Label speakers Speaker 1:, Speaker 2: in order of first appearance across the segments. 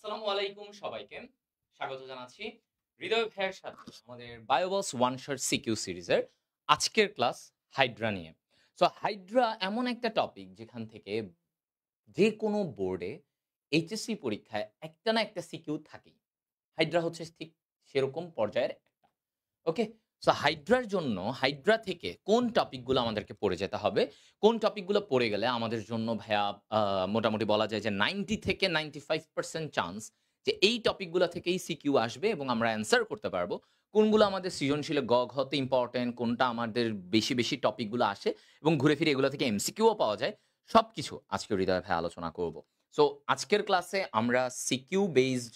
Speaker 1: আসসালামু আলাইকুম সবাইকে স্বাগত জানাচ্ছি হৃদয় ভাইয়ের সাথে আমাদের বায়োবস ওয়ান শট সিকিউ সিরিজের আজকের ক্লাস হাইড্রা নিয়ে। সো হাইড্রা এমন একটা টপিক যেখান থেকে যে কোনো বোর্ডে এইচএসসি পরীক্ষায় একটা না একটা সিকিউ থাকেই। হাইড্রা হচ্ছে ঠিক সেরকম পর্যায়ের একটা। ওকে? সো হাইড্রার জন্য হাইড্রা থেকে কোন টপিকগুলো আমাদেরকে পড়ে যেতে হবে, কোন টপিকগুলো পড়ে গেলে আমাদের জন্য ভাইয়া মোটামুটি বলা যায় যে 90 থেকে 95% চান্স যে এই টপিকগুলা থেকেই সিকিউ আসবে এবং আমরা অ্যান্সার করতে পারবো। কোনগুলো আমাদের সৃজনশীলে গ, ঘ তে ইম্পোর্টেন্ট, কোনটা আমাদের বেশি টপিকগুলো আসে এবং ঘুরে ফিরে এগুলো থেকে এমসিকিউও পাওয়া যায়। সবকিছু আজকে হৃদয় ভাই আলোচনা করব। সো আজকের ক্লাসে আমরা সিকিউ বেসড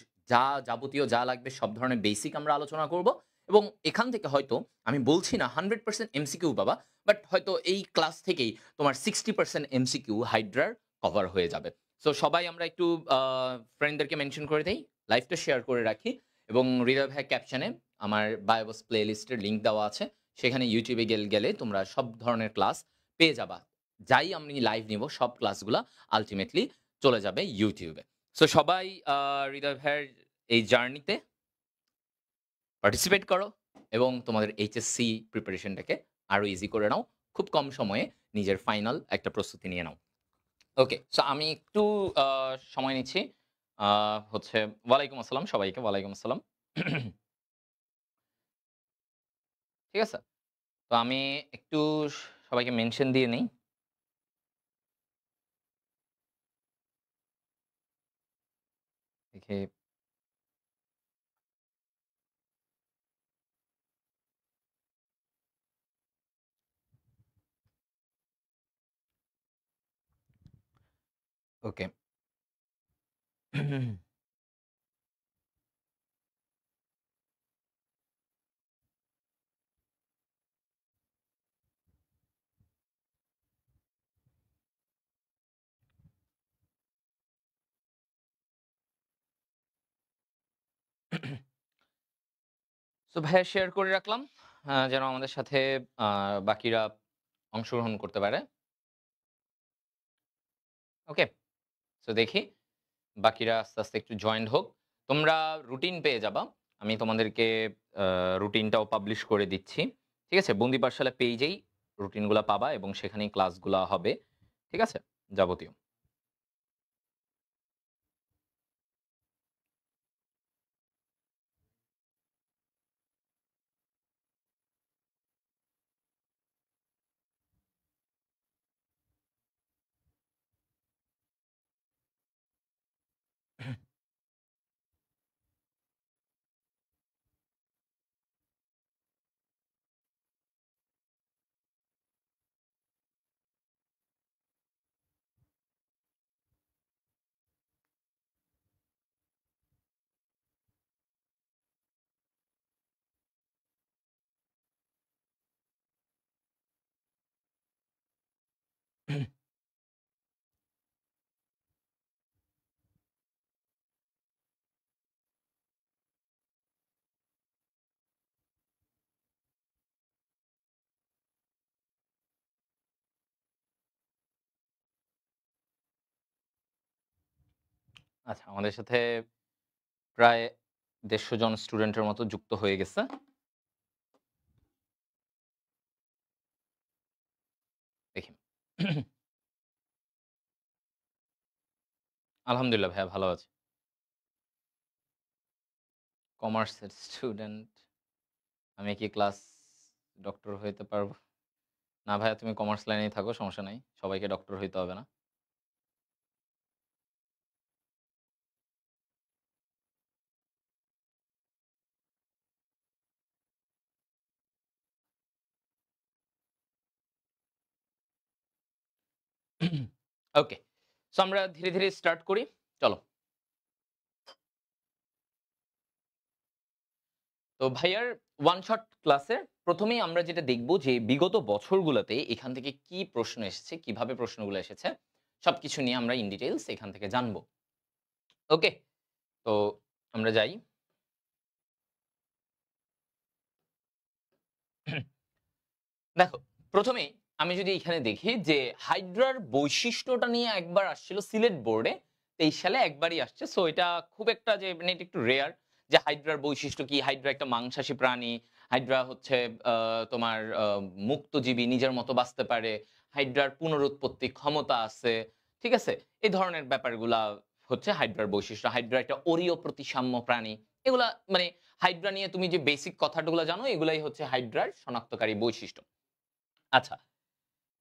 Speaker 1: যাবতীয় যা লাগবে সব ধরনের বেসিক আমরা আলোচনা করব। এবং এখান থেকে হয়তো আমি বলছি না 100% এমসিকিউ পাবা, বাট হয়তো এই ক্লাস থেকেই তোমার 60% এমসিকিউ হাইড্রার কভার হয়ে যাবে। সো সবাই আমরা একটু ফ্রেন্ডদেরকে মেনশন করে দেই, লাইভটা শেয়ার করে রাখি এবং হৃদয় ভাই ক্যাপশনে আমার বায়োবস প্লে লিস্টের লিঙ্ক দেওয়া আছে, সেখানে ইউটিউবে গেলে তোমরা সব ধরনের ক্লাস পেয়ে যাবা। যাই আমি লাইভ নিব সব ক্লাসগুলা আলটিমেটলি চলে যাবে ইউটিউবে। সো সবাই হৃদয় ভাইয়ের এই জার্নিতে পার্টিসিপেট করো এবং তোমাদের এইচএসসি প্রিপারেশনটাকে আরো ইজি করে নাও। খুব কম সময়ে নিজের ফাইনাল একটা প্রস্তুতি নিয়ে নাও। ওকে, সো আমি একটু সময় নিচ্ছি। হচ্ছে ওয়ালাইকুম আসসালাম সবাইকে, ওয়ালাইকুম আসসালাম। ঠিক আছে? তো আমি একটু সবাইকে মেনশন দিয়ে নেই। দেখি। ওকে। সো ভাইয়া শেয়ার করে রাখলাম যেন আমাদের সাথে বাকিরা অংশগ্রহণ করতে পারে। ওকে, সো দেখি বাকিরা আস্তে আস্তে একটু জয়েন্ট হোক। তোমরা রুটিন পেয়ে যাবা। আমি তোমাদেরকে রুটিনটাও পাবলিশ করে দিচ্ছি। ঠিক আছে? বন্দি পাঠশালা পেজেই রুটিনগুলা পাবা এবং সেখানেই ক্লাসগুলা হবে। ঠিক আছে? যাবতীয়। আচ্ছা, আমাদের সাথে প্রায় ১৫০ জন স্টুডেন্টের মতো যুক্ত হয়ে গেছে। দেখি। আলহামদুলিল্লাহ ভাইয়া ভালো আছি। কমার্সের স্টুডেন্ট। আমি কি ক্লাস ডক্টর হইতে পারবো? না ভাইয়া, তুমি কমার্স লাইনেই থাকো, সমস্যা নাই। সবাইকে ডক্টর হইতে হবে না। ওকে। সো আমরা ধীরে, ধীরে স্টার্ট করি। চলো। তো ভাইয়ার ওয়ান শট ক্লাসে ১ম এই আমরা যেটা দেখব যে বিগত বছরগুলোতে এখান থেকে কি প্রশ্ন এসেছে, কিভাবে প্রশ্নগুলো এসেছে, সবকিছু নিয়ে আমরা ইন ডিটেইলস এখান থেকে জানব। ওকে? তো আমরা যাই। দেখো, ১ম এই আমি যদি এখানে দেখি যে হাইড্রার বৈশিষ্ট্যটা নিয়ে একবার আসছিল সিলেট বোর্ডে 2023 সালে একবারই আসছে। সো এটা খুব একটা যে মানে এটা একটু রেয়ার যে হাইড্রার বৈশিষ্ট্য কি? হাইড্রা একটা মাংসাশী প্রাণী। হাইড্রা হচ্ছে আ তোমার মুক্তজীবী, নিজের মতো বাঁচতে পারে। হাইড্রার পুনরুৎপত্তি ক্ষমতা আছে। ঠিক আছে? এই ধরনের ব্যাপারগুলা হচ্ছে হাইড্রার বৈশিষ্ট্য। হাইড্রা একটা অরীয় প্রতিসাম্য প্রাণী। এগুলা মানে হাইড্রা নিয়ে তুমি যে বেসিক কথাগুলা জানো এগুলাই হচ্ছে হাইড্রার শনাক্তকারী বৈশিষ্ট্য। আচ্ছা,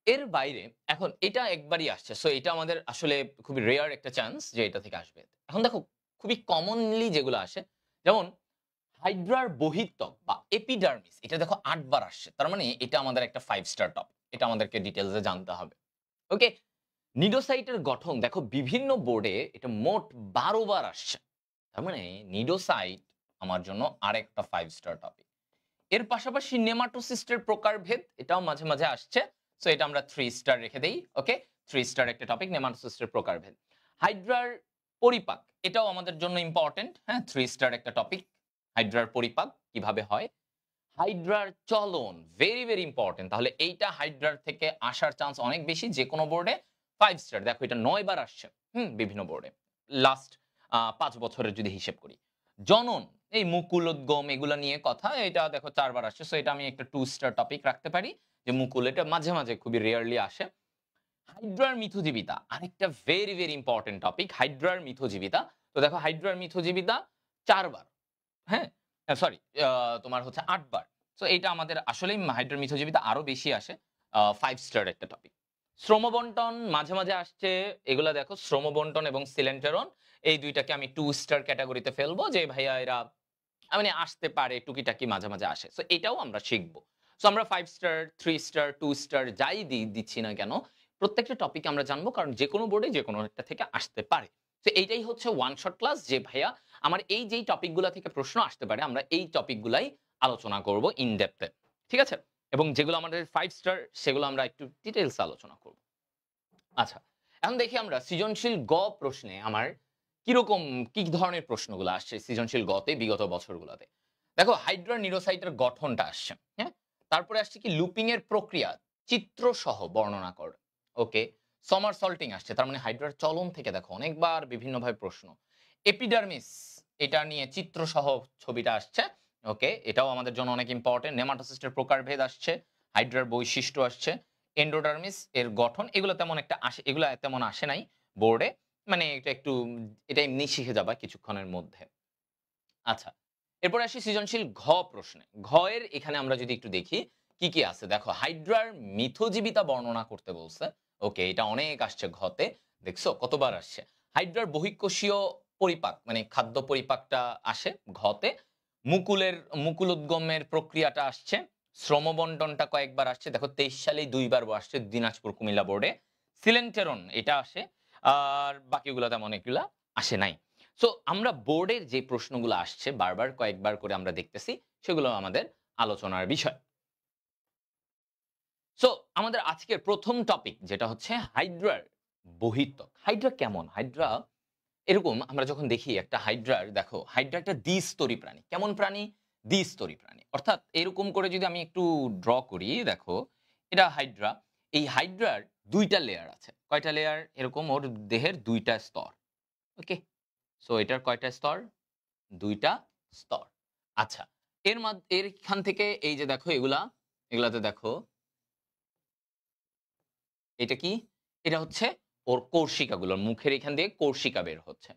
Speaker 1: এর বাইরে এখন এটা একবারই আসছে। সো এটা আমাদের আসলে খুবই রেয়ার একটা চান্স যে এটা থেকে আসবে। এখন দেখো খুবই কমনলি যেগুলো আসে যেমন হাইড্রার বহিঃত্বক বা এপিডার্মিস এটা দেখো ৮ বার আসছে। তার মানে এটা আমাদের একটা 5 স্টার টপিক। এটা আমাদেরকে ডিটেইলস এ জানতে হবে। ওকে? নিডোসাইটের গঠন দেখো বিভিন্ন বোর্ডে এটা মোট ১২ বার আসছে। তার মানে নিডোসাইট আমার জন্য আরেকটা 5 স্টার টপিক। এর পাশাপাশি নেমাটোসিস্টের প্রকারভেদ এটাও মাঝে, মাঝে আসছে। সো এটা আমরা 3 স্টার রেখে দেই। ওকে? 3 স্টার একটা টপিক নেমাটোসিস্টের প্রকারভেদ। হাইড্রার পরিপাক এটাও আমাদের জন্য ইম্পোর্টেন্ট। হ্যাঁ? 3 স্টার একটা টপিক। হাইড্রার পরিপাক কিভাবে হয়? হাইড্রার চলন ভেরি, ভেরি ইম্পোর্টেন্ট। তাহলে এইটা হাইড্রার থেকে আসার চান্স অনেক বেশি যেকোনো বোর্ডে ৫ স্টার। দেখো এটা ৯ বার আসছে। বিভিন্ন বোর্ডে। লাস্ট ৫ বছরের যদি হিসেব করি। জনন, এই মুকুলোদ্গম এগুলা নিয়ে কথা। এটা দেখো ৪ বার আসছে। সো এটা আমি একটা 2 স্টার টপিক রাখতে পারি। যে মুকুল এটা মাঝে, মাঝে খুবই রেয়ারলি আসে। হাইড্রার মিথজীবিতা আরেকটা ভেরি, ভেরি ইম্পোর্টেন্ট টপিক। হাইড্রার মিথজীবিতা। তো দেখো হাইড্রার মিথজীবিতা ৪ বার। হ্যাঁ? সরি তোমার হচ্ছে ৮ বার। সো এইটা আমাদের আসলেই হাইড্রার মিথজীবিতা আরো বেশি আসে। ৫ স্টার একটা টপিক। শ্রমবন্টন মাঝে, মাঝে আসছে। এগুলা দেখো শ্রমবন্টন এবং সিলেন্টেরন এই ২ টাকে আমি 2 স্টার ক্যাটেগরিতে ফেলবো যে ভাইয়া এরা মানে আসতে পারে টুকিটাকি মাঝে, মাঝে আসে। সো এটাও আমরা শিখব। সো আমরা 5 স্টার, ৩ স্টার, 2 স্টার যাই দিচ্ছি না কেন, প্রত্যেকটা টপিক আমরা জানবো কারণ যেকোনো বোর্ডে যেকোনো একটা থেকে আসতে পারে। তো এইটাই হচ্ছে ওয়ান শট ক্লাস যে ভাইয়া আমার এই যেই টপিক গুলা থেকে প্রশ্ন আসতে পারে আমরা এই টপিক গুলাই আলোচনা করব ইন ডেপথ এ। ঠিক আছে? এবং যেগুলো আমাদের 5 স্টার সেগুলো আমরা একটু ডিটেইলস এ আলোচনা করব। আচ্ছা, এখন দেখি আমরা সৃজনশীল প্রশ্নে আমার কিরকম কি ধরনের প্রশ্নগুলো আসছে সৃজনশীল তে বিগত বছরগুলোতে। দেখো হাইড্রা নিউরোসাইটের গঠনটা আসছে। হ্যাঁ? তারপরে আসছে কি লুপিং এর প্রক্রিয়া চিত্রসহ বর্ণনা কর। ওকে। সমারসল্টিং আসছে। তার মানে হাইড্রার চলন থেকে দেখো অনেকবার বিভিন্নভাবে প্রশ্ন। এপিডার্মিস এটা নিয়ে চিত্রসহ ছবিটা আসছে। ওকে, এটাও আমাদের জন্য অনেক ইম্পোর্টেন্ট। নেমাটোসিস্টের প্রকারভেদ আসছে, হাইড্রার বৈশিষ্ট্য আসছে। এন্ডোডার্মিস এর গঠন এগুলো তেমন একটা আসে এগুলো তেমন আসে নাই বোর্ডে। মানে এটা একটু এটা এমনি শিখে যাবা কিছুক্ষণের মধ্যে। আচ্ছা। এরপরে আসি সৃজনশীল প্রশ্নে। এর এখানে আমরা যদি একটু দেখি কি, কি আছে? দেখো হাইড্রার মিথজীবিতা বর্ণনা করতে বলছে। ওকে, এটা অনেক আসছে তে। দেখছো কতবার আসছে? হাইড্রার বহিঃকোষীয় পরিপাক মানে খাদ্য পরিপাকটা আসে তে। মুকুলোদ্গমের প্রক্রিয়াটা আসছে। শ্রমবন্টনটা কয়েকবার আসছে। দেখো ২৩ সালেই ২ বার আসছে দিনাজপুর কুমিল্লা বোর্ডে। সিলেন্টেরন এটা আসে। আর বাকিগুলো তেমন এগুলা আসে নাই। সো আমরা বোর্ডের যে প্রশ্নগুলো আসছে বারবার কয়েকবার করে আমরা দেখতেছি সেগুলো আমাদের আলোচনার বিষয়। সো আমাদের আজকের প্রথম টপিক যেটা হচ্ছে হাইড্রার বহির্ত্বক। হাইড্রা কেমন? হাইড্রা এরকম আমরা যখন দেখি একটা হাইড্রার দেখো হাইড্রা একটা দ্বিস্তরী প্রাণী। কেমন প্রাণী? দ্বিস্তরী প্রাণী। অর্থাৎ এরকম করে যদি আমি একটু ড্র করি দেখো এটা হাইড্রা। এই হাইড্রার ২ টা লেয়ার আছে। কয়টা লেয়ার? এরকম ওর দেহের ২ টা স্তর। ওকে? সো এটার কয়টা স্তর? ২ টা স্তর। আচ্ছা। এরখান থেকে এই যে দেখো এগুলাতে দেখো এটা কি? এটা হচ্ছে ওর কর্ষিকাগুলো। মুখের এখান দিয়ে কর্ষিকা বের হচ্ছে।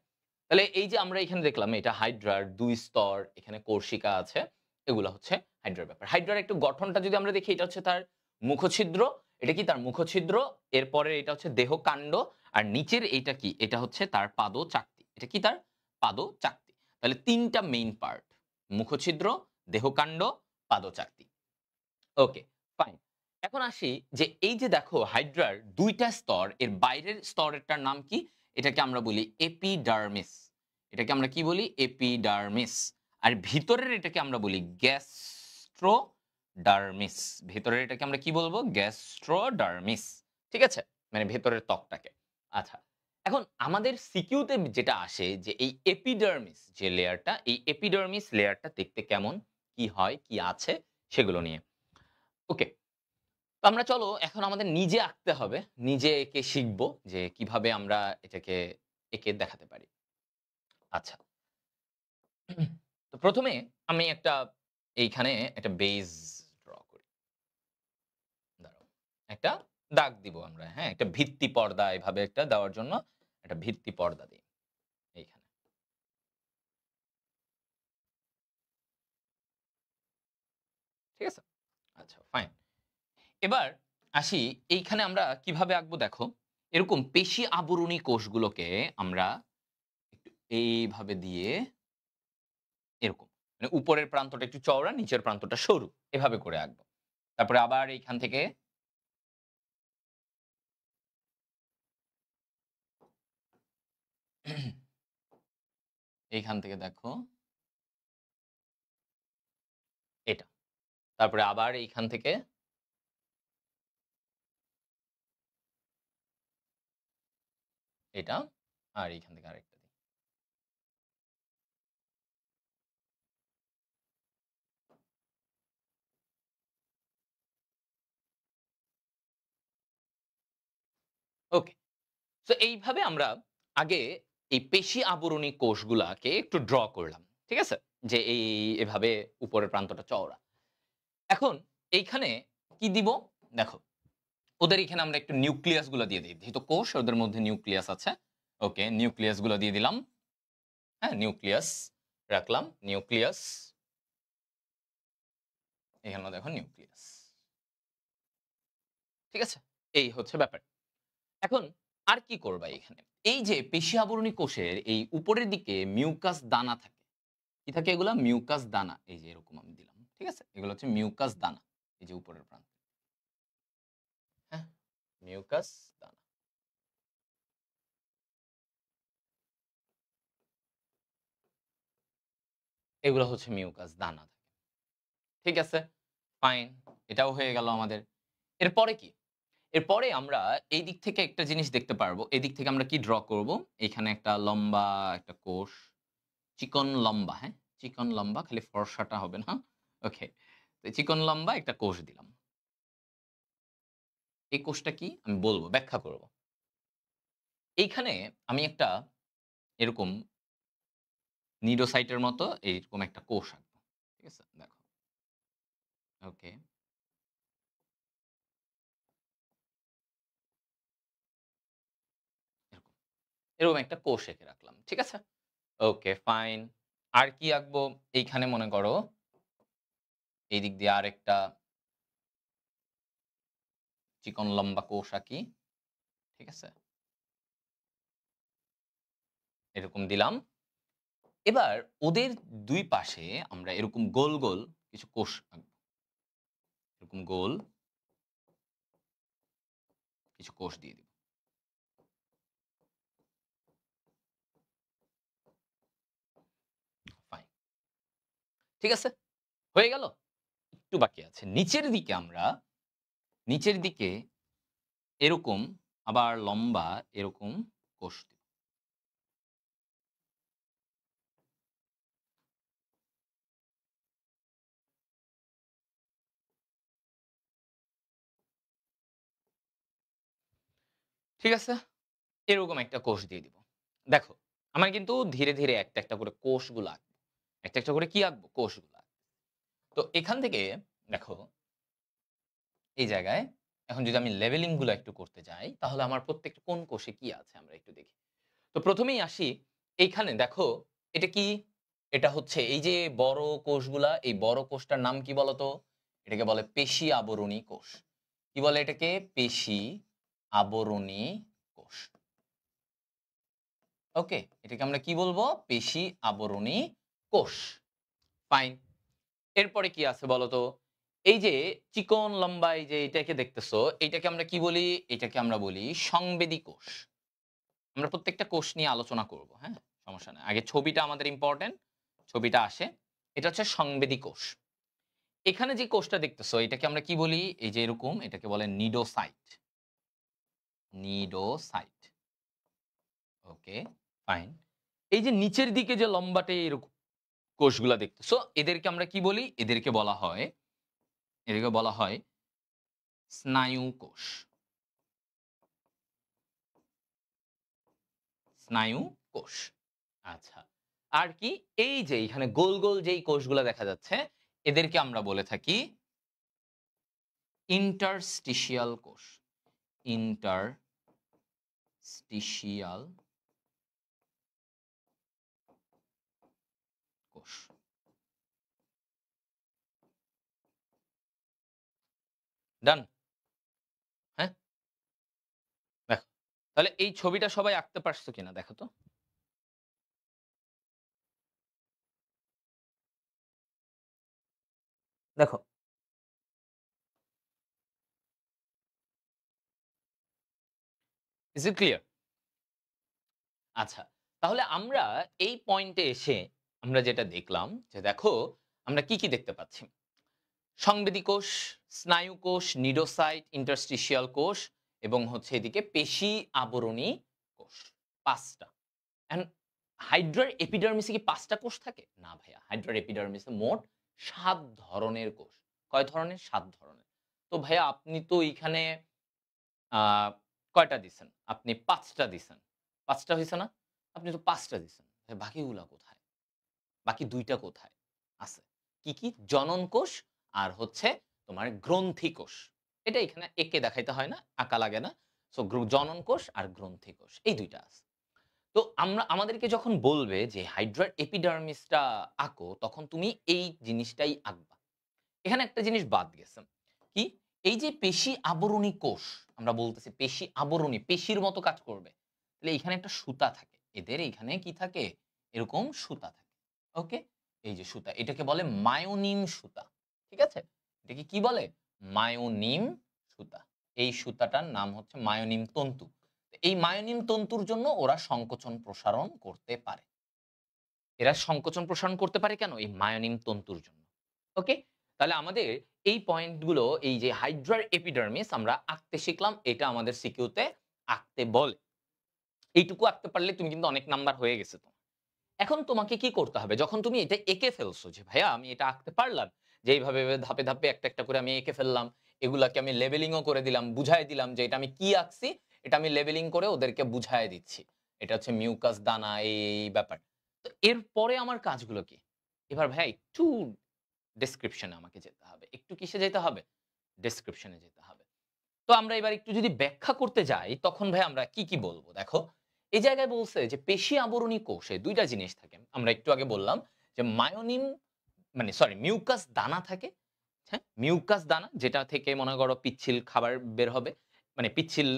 Speaker 1: তাহলে এই যে আমরা এখানে দেখলাম এটা হাইড্রার ২ স্তর, এখানে কর্ষিকা আছে। এগুলা হচ্ছে হাইড্রার ব্যাপার। হাইড্রার একটু গঠনটা যদি আমরা দেখি এটা হচ্ছে তার মুখছিদ্র। এটা কি তার মুখছিদ্র? এরপরে এটা হচ্ছে দেহকাণ্ড। আর নিচের এইটা কি? এটা হচ্ছে তার পাদচাকতি। এটা কি তার? পাদচাকতি। তাহলে ৩ টা মেইন পার্ট। মুখছিদ্র, দেহকাণ্ড, পাদচাকতি। ওকে, ফাইন। এখন আসি যে এই যে দেখো হাইড্রার ২ টা স্তর এর বাইরের স্তরেরটার নাম কি? এটাকে আমরা বলি এপিডার্মিস। এটাকে আমরা কি বলি? এপিডার্মিস। আর ভিতরের এটাকে আমরা বলি গ্যাস্ট্রোডার্মিস। ভেতরের এটাকে আমরা কি বলবো? গ্যাস্ট্রোডার্মিস। ঠিক আছে? মানে ভেতরের ত্বকটাকে। আচ্ছা। এখন আমাদের সিকিউতে যেটা আসে যে এই এপিডার্মিস যে লেয়ারটা, এই এপিডার্মিস লেয়ারটা দেখতে কেমন? কি হয়? কি আছে? সেগুলো নিয়ে। ওকে। তো আমরা চলো এখন আমাদের নিজে আঁকতে হবে। নিজে এঁকে শিখব যে কিভাবে আমরা এটাকে একে দেখাতে পারি। আচ্ছা, তো প্রথমে আমি এইখানে একটা বেজ ড্র করি। দাঁড়াও, একটা দাগ দিব আমরা, হ্যাঁ? একটা ভিত্তি পর্দা এভাবে একটা দেওয়ার জন্য একটা ভিত্তি পর্দা দিই এইখানে। ঠিক আছে? আচ্ছা, ফাইন। এবার আসি, এইখানে আমরা কিভাবে আঁকবো দেখো। এরকম পেশি আবরণী কোষগুলোকে আমরা একটু এইভাবে দিয়ে এরকম। মানে উপরের প্রান্তটা একটু চওড়া, নিচের প্রান্তটা সরু। এভাবে করে আঁকবো। তারপরে আবার এইখান থেকে এইখান থেকে দেখো এটা। তারপরে আবার এইখান থেকে এটা, আর এইখান থেকে আরেকটা দিই। ওকে। সো এইভাবে আমরা আগে এই পেশি আবরণী কোষগুলাকে একটু ড্র করলাম। ঠিক আছে? যে এভাবে উপরের প্রান্তটা চওড়া। এখন এইখানে কি দিব? দেখো, ওদের এখানে আমরা একটু নিউক্লিয়াস গুলা দিয়ে দিই। যেহেতু কোষ, ওদের মধ্যে নিউক্লিয়াস আছে। ওকে, নিউক্লিয়াস গুলা দিয়ে দিলাম। হ্যাঁ, নিউক্লিয়াস রাখলাম। নিউক্লিয়াস, এখানেও দেখো নিউক্লিয়াস। ঠিক আছে? এই হচ্ছে ব্যাপার। এখন আর কি করবা এখানে? এই যে পেশি আবরণী কোষের এই উপরের দিকে মিউকাস দানা থাকে। কি থাকে এগুলা? মিউকাস দানা। এই যে এরকম আমি দিলাম। ঠিক আছে? এগুলো হচ্ছে মিউকাস দানা। এই যে উপরের প্রান্তে। হ্যাঁ? মিউকাস দানা। এগুলো হচ্ছে মিউকাস দানা। ঠিক আছে? ফাইন। এটাও হয়ে গেল আমাদের। এরপরে কি? এরপরে আমরা এই দিক থেকে একটা জিনিস দেখতে পারবো। এদিক থেকে আমরা কি ড্র করব? এখানে একটা লম্বা একটা কোষ। চিকন লম্বা, হ্যাঁ? চিকন লম্বা, খালি ফর্সাটা হবে না। ওকে। তো চিকন লম্বা একটা কোষ দিলাম। এই কোষটা কি? আমি বলব, ব্যাখ্যা করব। এইখানে আমি একটা এরকম নিডোসাইটের মতো এরকম একটা কোষ আঁকবো। ঠিক আছে? দেখো। ওকে। এরকম। এরকম একটা কোষ এঁকে রাখলাম। ঠিক আছে? ওকে, ফাইন। আর কি আঁকবো? এইখানে মনে করো এই দিক দিয়ে আরেকটা চিকন লম্বা কোষ আঁকি। ঠিক আছে? এরকম দিলাম। এবার ওদের ২ পাশে আমরা এরকম গোল, গোল কিছু কোষ আঁকবো। এরকম গোল কিছু কোষ দিয়ে দিব। ফাইন। ঠিক আছে? হয়ে গেল? একটু বাকি আছে। নিচের দিকে এরকম আবার লম্বা এরকম কোষ দিব। ঠিক আছে? এরকম একটা কোষ দিয়ে দিব। দেখো, আমার কিন্তু ধীরে, ধীরে একটা, একটা করে কোষগুলো আঁকবো। একটা, একটা করে কি আঁকবো? কোষগুলো আঁকবো। তো এখান থেকে দেখো, এই জায়গায় এখন যদি আমি লেভেলিং গুলা একটু করতে যাই, তাহলে আমার প্রত্যেকটা কোন কোষে কি আছে আমরা একটু দেখি। তো প্রথমেই আসি, এইখানে দেখো এটা কি? এটা হচ্ছে এই যে বড় কোষগুলা, এই বড় কোষটার নাম কি বলতো? এটাকে বলে পেশি আবরণী কোষ। কি বলে এটাকে? পেশি আবরণী কোষ। ওকে? এটাকে আমরা কি বলবো? পেশি আবরণী কোষ। ফাইন। এরপরে কি আছে বলতো? এই যে চিকন লম্বা এই যে এটাকে দেখতেছো, এইটাকে আমরা কি বলি? এটাকে আমরা বলি সংবেদী কোষ। আমরা প্রত্যেকটা কোষ নিয়ে আলোচনা করব, হ্যাঁ? সমস্যা নাই। আগে ছবিটা আমাদের ইম্পোর্টেন্ট। ছবিটা আসে। এটা হচ্ছে সংবেদী কোষ। এখানে যে কোষটা দেখতেছো এটাকে আমরা কি বলি? এই যে এরকম, এটাকে বলে নিডোসাইট। নিডোসাইট। ওকে, ফাইন। এই যে নিচের দিকে যে লম্বাটে এরকম কোষগুলা দেখতেছো, এদেরকে আমরা কি বলি? এদেরকে বলা হয় স্নায়ু কোষ। স্নায়ু কোষ। আচ্ছা, আর কি? এই যে এখানে গোল গোল যেই কোষগুলো দেখা যাচ্ছে এদেরকে আমরা বলে থাকি ইন্টারস্টিশিয়াল কোষ। ইন্টারস্টিশিয়াল কোষ। ডান? হ্যাঁ, দেখো তাহলে এই ছবিটা সবাই আঁকতে পারছো কিনা দেখো তো। দেখো, ইজ ইট ক্লিয়ার? আচ্ছা, তাহলে আমরা এই পয়েন্টে এসে আমরা যেটা দেখলাম যে দেখো আমরা কি দেখতে পাচ্ছি? সংবেদী কোষ, স্নায়ু কোষ, নিডোসাইট, ইন্টারস্টিশিয়াল কোষ এবং হচ্ছে এদিকে পেশি আবরণী কোষ। ৫ টা। অ্যান্ড হাইড্রার এপিডার্মিসে কি ৫ টা কোষ থাকে? না ভাইয়া, হাইড্রার এপিডার্মিসে মোট ৭ ধরনের কোষ। কয় ধরনের? ৭ ধরনের। তো ভাইয়া আপনি তো এইখানে আ কয়টা দিছেন? আপনি ৫ টা দিছেন। ৫ টা হইছে না? আপনি তো ৫ টা দিছেন। বাকিগুলা কোথায়? বাকি ২ টা কোথায় আছে? কি? জনন কোষ আর হচ্ছে তোমার গ্রন্থি কোষ। এটা এখানে এঁকে দেখাইতে হয় না, আঁকা লাগে না। সো জনন কোষ আর গ্রন্থি কোষ এই ২ টা আছে। তো আমাদেরকে যখন বলবে যে হাইড্রার এপিডার্মিসটা আঁকো, তখন তুমি এই জিনিসটাই আঁকবা। এখানে একটা জিনিস বাদ গেছে। কি? এই যে পেশি আবরণী কোষ, আমরা বলতেছি পেশি আবরণী, পেশির মতো কাজ করবে। তাহলে এখানে একটা সুতা থাকে। এদের এইখানে কি থাকে? এরকম সুতা থাকে। ওকে? এই যে সুতা, এটাকে বলে মায়োনিম সুতা। ঠিক আছে? এটাকে কি বলে? মায়োনিম সুতা। এই সুতাটার নাম হচ্ছে মায়োনিম তন্তু। এই মায়োনিম তন্তুর জন্য ওরা সংকোচন প্রসারণ করতে পারে। এরা সংকোচন প্রসারণ করতে পারে কেন? এই মায়োনিম তন্তুর জন্য। ওকে? তাহলে আমাদের এই পয়েন্টগুলো, এই যে হাইড্রার এপিডার্মিস আমরা আঁকতে শিখলাম, এটা আমাদের সিকিউতে আঁকতে বলে। এইটুকু আঁকতে পারলে তুমি কিন্তু অনেক নাম্বার হয়ে গেছে তোমার। এখন তোমাকে কি করতে হবে? যখন তুমি এটা এঁকে ফেলছো যে ভাইয়া আমি এটা আঁকতে পারলাম, যে এইভাবে ধাপে, ধাপে একটা করে আমি এঁকে ফেললাম। এগুলাকে আমি লেবেলিং ও করে দিলাম, বুঝায় দিলাম যে এটা আমি কি আঁকছি, এটা আমি লেবেলিং করে ওদেরকে বুঝায় দিচ্ছি। এটা হচ্ছে মিউকাস দানা এই ব্যাপার। তো এরপরে আমার কাজগুলো কি? এবার ভাইয়া একটু ডেসক্রিপশন এ আমাকে যেতে হবে। একটু কিসে যেতে হবে? ডেসক্রিপশন এ যেতে হবে। তো আমরা এবার একটু যদি ব্যাখ্যা করতে যাই, তখন ভাই আমরা কি বলব? দেখো, এই জায়গায় বলছে যে পেশি আবরণী কোষে ২ টা জিনিস থাকে। আমরা একটু আগে বললাম যে মায়োনিম মানে সরি মিউকাস দানা থাকে। হ্যাঁ? মিউকাস দানা যেটা থেকে মনে করো পিচ্ছিল খাবার বের হবে। মানে পিচ্ছিল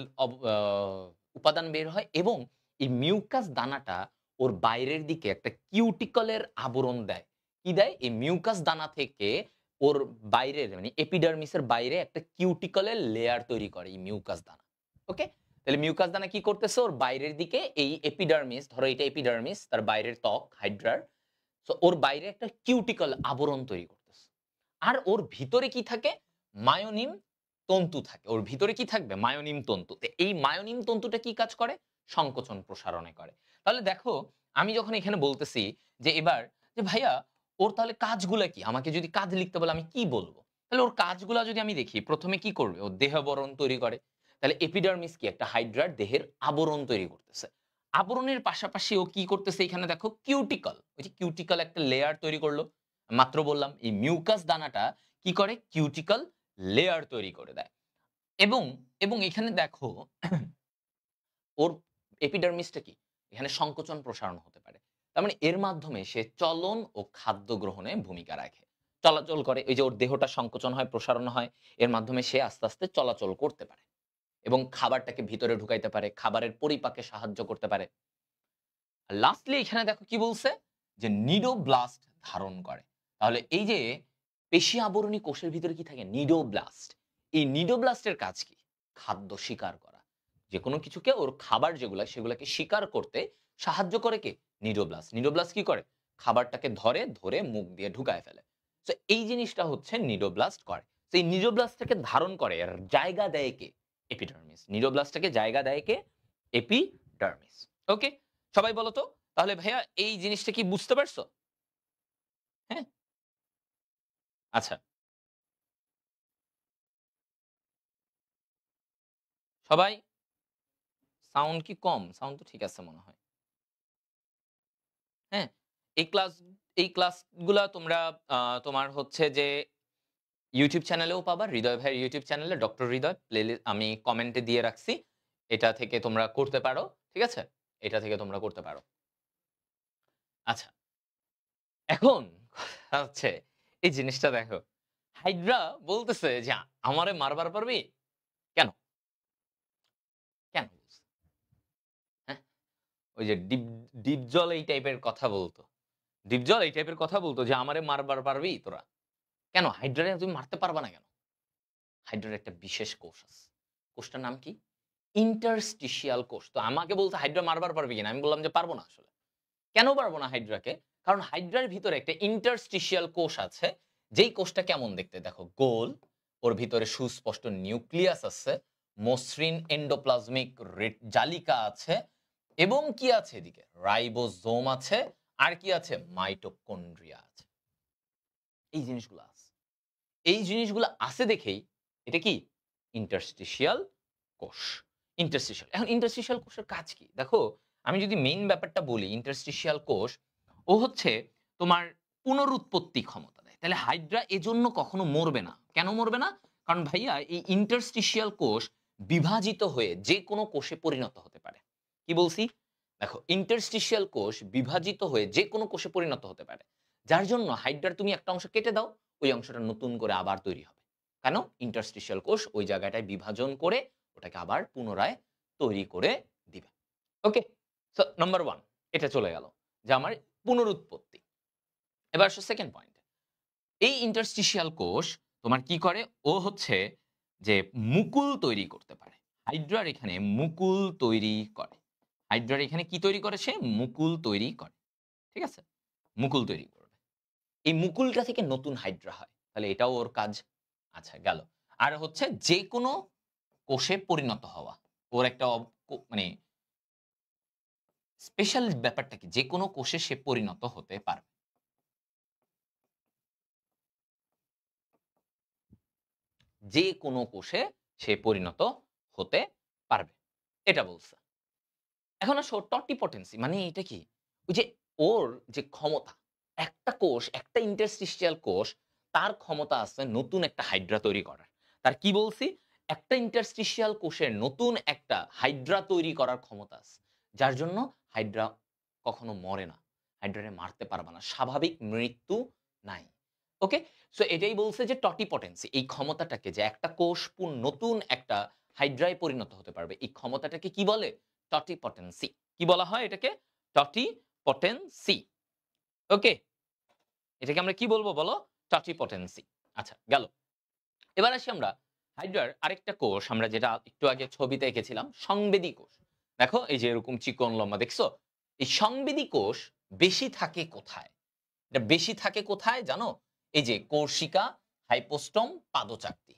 Speaker 1: উপাদান বের হয় এবং এই মিউকাস দানাটা ওর বাইরের দিকে একটা কিউটিকলের আবরণ দেয়। কি দেয়? এই মিউকাস দানা থেকে ওর বাইরের মানে এপিডার্মিসের বাইরে একটা কিউটিকলের লেয়ার তৈরি করে এই মিউকাস দানা। ওকে? তাহলে মিউকাস দানা কি করতেছে? ওর বাইরের দিকে এই এপিডার্মিস, ধরো এটা এপিডার্মিস, তার বাইরের ত্বক হাইড্রার। সো ওর বাইরে একটা কিউটিকল আবরণ তৈরি করতেছে। আর ওর ভিতরে কি থাকে? মায়োনিম তন্তু থাকে। ওর ভিতরে কি থাকবে? মায়োনিম তন্তু। তো এই মায়োনিম তন্তুটা কি কাজ করে? সংকোচন প্রসারণে করে। তাহলে দেখো, আমি যখন এখানে বলতেছি যে এবার যে ভাইয়া ওর তাহলে কাজগুলা কি? আমাকে যদি কাজ লিখতে বলে আমি কি বলব? তাহলে ওর কাজগুলা যদি আমি দেখি, ১ম এ কি করবে? ও দেহাবরণ তৈরি করে। তাহলে এপিডার্মিস কি? একটা হাইড্রার দেহের আবরণ তৈরি করতেছে। আবরণের পাশাপাশি ও কি করতেছে এখানে দেখো কিউটিকল। ওই যে কিউটিকল একটা লেয়ার তৈরি করলো। মাত্র বললাম এই মিউকাস দানাটা কি করে? কিউটিকল লেয়ার তৈরি করে দেয়। এবং, এবং এখানে দেখো ওর এপিডার্মিসটা কি? এখানে সংকোচন প্রসারণ হতে পারে। তার মানে এর মাধ্যমে সে চলন ও খাদ্য গ্রহণে ভূমিকা রাখে। চলাচল করে, এই যে ওর দেহটা সংকোচন হয়, প্রসারণ হয়। এর মাধ্যমে সে আস্তে, আস্তে চলাচল করতে পারে। এবং খাবারটাকে ভিতরে ঢুকাইতে পারে, খাবারের পরিপাকে সাহায্য করতে পারে। আর লাস্টলি এখানে দেখো কি বলছে? যে নিডোব্লাস্ট ধারণ করে। তাহলে এই যে পেশি আবরণী কোষের ভিতরে কি থাকে? নিডোব্লাস্ট। এই নিডোব্লাস্টের কাজ কি? খাদ্য শিকার করা। যেকোনো কিছুকে ওর খাবার যেগুলা সেগুলাকে শিকার করতে সাহায্য করে কে? নিডোব্লাস্ট। নিডোব্লাস্ট কি করে? খাবারটাকে ধরে, ধরে মুখ দিয়ে ঢুকায় ফেলে। সো এই জিনিসটা হচ্ছে নিডোব্লাস্ট করে। তো এই নিডোব্লাস্টটাকে ধারণ করে আর জায়গা দেয় কে? এপিডার্মিস। নিডোব্লাস্টটাকে জায়গা দেয় কে? এপিডার্মিস। ওকে? সবাই বলো তো? তাহলে ভাইয়া এই জিনিসটা কি বুঝতে পারছো? হ্যাঁ? আচ্ছা। সবাই সাউন্ড কি কম? সাউন্ড তো ঠিক আছে মনে হয়। হ্যাঁ? এই ক্লাস এই ক্লাসগুলা তোমরা তোমার হচ্ছে যে ইউটিউব চ্যানেলেও পাবা। হৃদয় ভাইয়ের ইউটিউব চ্যানেলে ডক্টর হৃদয় আমি কমেন্টে দিয়ে রাখছি। এটা থেকে তোমরা করতে পারো। ঠিক আছে? এটা থেকে তোমরা করতে পারো। আচ্ছা, এখন কথা হচ্ছে এই জিনিসটা দেখো। হাইড্রা বলতেছে যে, "আমারে মারবার পারবি?" কেন? কেন বলছে? হ্যাঁ? ওই যে ডিপজল এই টাইপের কথা বলত। ডিপজল এই টাইপের কথা বলত যে, "আমারে মারবার পারবি তোরা?" কেন? হাইড্রারে তুমি মারতে পারবা না কেন? হাইড্রার একটা বিশেষ কোষ আছে। কোষটার নাম কি? ইন্টারস্টিশিয়াল কোষ। তো আমাকে বলছে, "হাইড্রা মারবার পারবি কিনা?" আমি বললাম যে, "পারব না আসলে।" কেন পারব না হাইড্রাকে? কারণ হাইড্রার ভিতরে একটা ইন্টারস্টিশিয়াল কোষ আছে। যেই কোষটা কেমন দেখতে? দেখো গোল, ওর ভিতরে সুস্পষ্ট নিউক্লিয়াস আছে, মসৃণ এন্ডোপ্লাজমিক জালিকা আছে এবং কি আছে এদিকে? রাইবোজোম আছে, আর কি আছে? মাইটোকন্ড্রিয়া আছে। এই জিনিসগুলো আছে। এই জিনিসগুলো আছে দেখেই এটা কি? ইন্টারস্টিশিয়াল কোষ। ইন্টারস্টিশিয়াল। এখন ইন্টারস্টিশিয়াল কোষের কাজ কি? দেখো, আমি যদি মেইন ব্যাপারটা বলি, ইন্টারস্টিশিয়াল কোষ ও হচ্ছে তোমার পুনরুৎপত্তি ক্ষমতা দেয়। তাহলে হাইড্রা এজন্য কখনো মরবে না। কেন মরবে না? কারণ ভাইয়া এই ইন্টারস্টিশিয়াল কোষ বিভাজিত হয়ে যেকোনো কোষে পরিণত হতে পারে। কি বলছি? দেখো, ইন্টারস্টিশিয়াল কোষ বিভাজিত হয়ে যেকোনো কোষে পরিণত হতে পারে। যার জন্য হাইড্রার তুমি একটা অংশ কেটে দাও, ওই অংশটা নতুন করে আবার তৈরি হবে। কেন? ইন্টারস্টিশিয়াল কোষ ওই জায়গাটায় বিভাজন করে ওটাকে আবার পুনরায় তৈরি করে দিবে। ওকে? সো নাম্বার 1 এটা চলে গেল। যে আমার পুনরুৎপত্তি। এবার আসো 2nd পয়েন্ট। এই ইন্টারস্টিশিয়াল কোষ তোমার কি করে? ও হচ্ছে যে মুকুল তৈরি করতে পারে। হাইড্রার এখানে মুকুল তৈরি করে। হাইড্রার এখানে কি তৈরি করে সে? মুকুল তৈরি করে। ঠিক আছে? মুকুল তৈরি করবে। এই মুকুলটা থেকে নতুন হাইড্রা হয়। তাহলে এটাও ওর কাজ। আচ্ছা গেল। আর হচ্ছে যেকোনো কোষে পরিণত হওয়া। ওর একটা মানে স্পেশাল ব্যাপারটা কি? যেকোনো কোষে সে পরিণত হতে পারবে। যেকোনো কোষে সে পরিণত হতে পারবে। এটা বলছে। এখন আসো টটিপটেন্সি মানে এটা কি? ওই যে ওর যে ক্ষমতা, একটা কোষ, একটা ইন্টারস্টিশিয়াল কোষ তার ক্ষমতা আছে নতুন একটা হাইড্রা তৈরি করার। তার কি বলছি? একটা ইন্টারস্টিশিয়াল কোষের নতুন একটা হাইড্রা তৈরি করার ক্ষমতা আছে। যার জন্য হাইড্রা কখনো মরে না। হাইড্রারে মারতে পারবা না। স্বাভাবিক মৃত্যু নাই। ওকে? সো এটাই বলছে যে টটিপটেন্সি এই ক্ষমতাটাকে যে একটা কোষ নতুন একটা হাইড্রায় পরিণত হতে পারবে। এই ক্ষমতাটাকে কি বলে? টটিপটেন্সি। কি বলা হয় এটাকে? টটিপটেন্সি। ওকে? এটাকে আমরা কি বলবো বলো? টটিপটেন্সি। আচ্ছা গেল। এবার আসি আমরা হাইড্রার আরেকটা কোষ আমরা যেটা একটু আগে ছবিতে এঁকেছিলাম সংবেদী কোষ। দেখো এই যে এরকম চিকন লম্বা দেখছো? এই সংবেদী কোষ বেশি থাকে কোথায়? এটা বেশি থাকে কোথায় জানো? এই যে কোর্সিকা, হাইপোস্টোম, পাদচাকতি।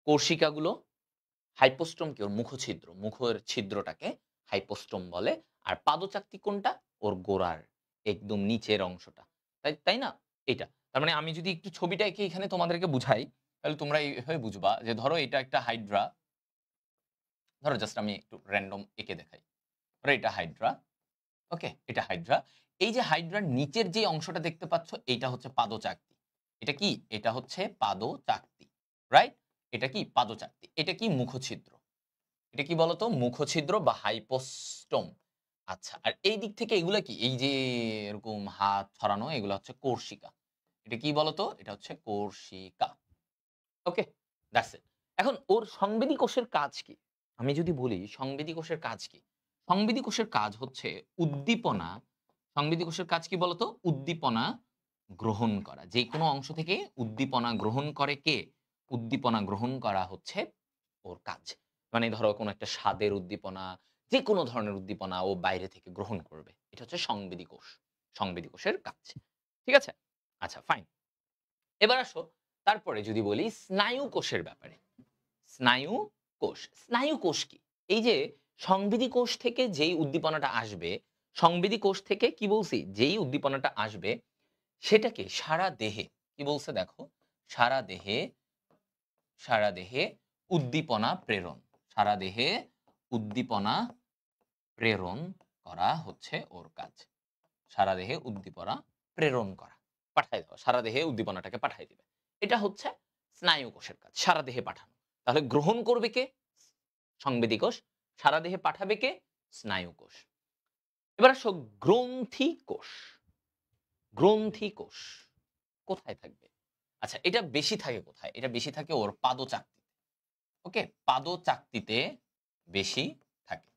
Speaker 1: কোর্সিকাগুলো হাইপোস্টোম কি? ওর মুখছিদ্র। মুখের ছিদ্রটাকে হাইপোস্টোম বলে। আর পাদচাকতি কোনটা? ওর গোড়ার একদম নিচের অংশটা। তাই না? এইটা। তার মানে আমি যদি একটু ছবিটা এঁকে এখানে তোমাদেরকে বুঝাই, তাহলে তোমরা এইভাবে বুঝবা যে ধরো এটা একটা হাইড্রা। ধরো জাস্ট আমি একটু র‍্যান্ডম এঁকে দেখাই। ধরো এটা হাইড্রা। ওকে? এটা হাইড্রা। এই যে হাইড্রার নিচের যে অংশটা দেখতে পাচ্ছ, এইটা হচ্ছে পাদচাকতি। এটা কি? এটা হচ্ছে পাদচাকতি। রাইট? এটা কি? পাদচাকতি। এটা কি? মুখছিদ্র। এটা কি বলতো? মুখছিদ্র বা হাইপোস্টোম। আচ্ছা। আর এই দিক থেকে এগুলা কি? এই যে এরকম হাত ছড়ানো এগুলা হচ্ছে কোর্সিকা। এটা কি বলতো? এটা হচ্ছে কোর্সিকা। ওকে? দ্যাটস ইট। এখন ওর সংবেদী কোষের কাজ কি? আমি যদি বলি সংবেদী কোষের কাজ কি? সংবেদী কোষের কাজ হচ্ছে উদ্দীপনা। সংবেদী কোষের কাজ কি বলতো? উদ্দীপনা গ্রহণ করা। যেকোনো অংশ থেকে উদ্দীপনা গ্রহণ করে কে? উদ্দীপনা গ্রহণ করা হচ্ছে ওর কাজ। মানে ধরো কোনো একটা স্বাদের উদ্দীপনা, যেকোনো ধরনের উদ্দীপনা ও বাইরে থেকে গ্রহণ করবে। এটা হচ্ছে সংবেদী কোষ। সংবেদী কোষের কাজ। ঠিক আছে? আচ্ছা ফাইন। এবার আসো তারপরে যদি বলি স্নায়ু কোষের ব্যাপারে। স্নায়ু কোষ। স্নায়ু কোষ কি? এই যে সংবেদী কোষ থেকে যেই উদ্দীপনাটা আসবে, সংবেদী কোষ থেকে কি বলছি? যেই উদ্দীপনাটা আসবে সেটাকে সারা দেহে কি বলছে দেখো? সারা দেহে সারা দেহে উদ্দীপনা প্রেরণ। সারা দেহে উদ্দীপনা প্রেরণ করা হচ্ছে ওর কাজ। সারা দেহে উদ্দীপনা প্রেরণ করা, পাঠায় দেওয়া, সারা দেহে উদ্দীপনাটাকে পাঠায় দিবে। এটা হচ্ছে স্নায়ু কোষের কাজ, সারা দেহে পাঠানো। তাহলে গ্রহণ করবে কে? সংবেদী কোষ। সারা দেহে পাঠাবে কে? স্নায়ু কোষ। এবার আসো গ্রন্থি কোষ। গ্রন্থি কোষ কোথায় থাকবে? আচ্ছা, এটা বেশি থাকে কোথায়? এটা বেশি থাকে ওর পাদচাকতিতে। ওকে? পাদচাকতিতে বেশি থাকে।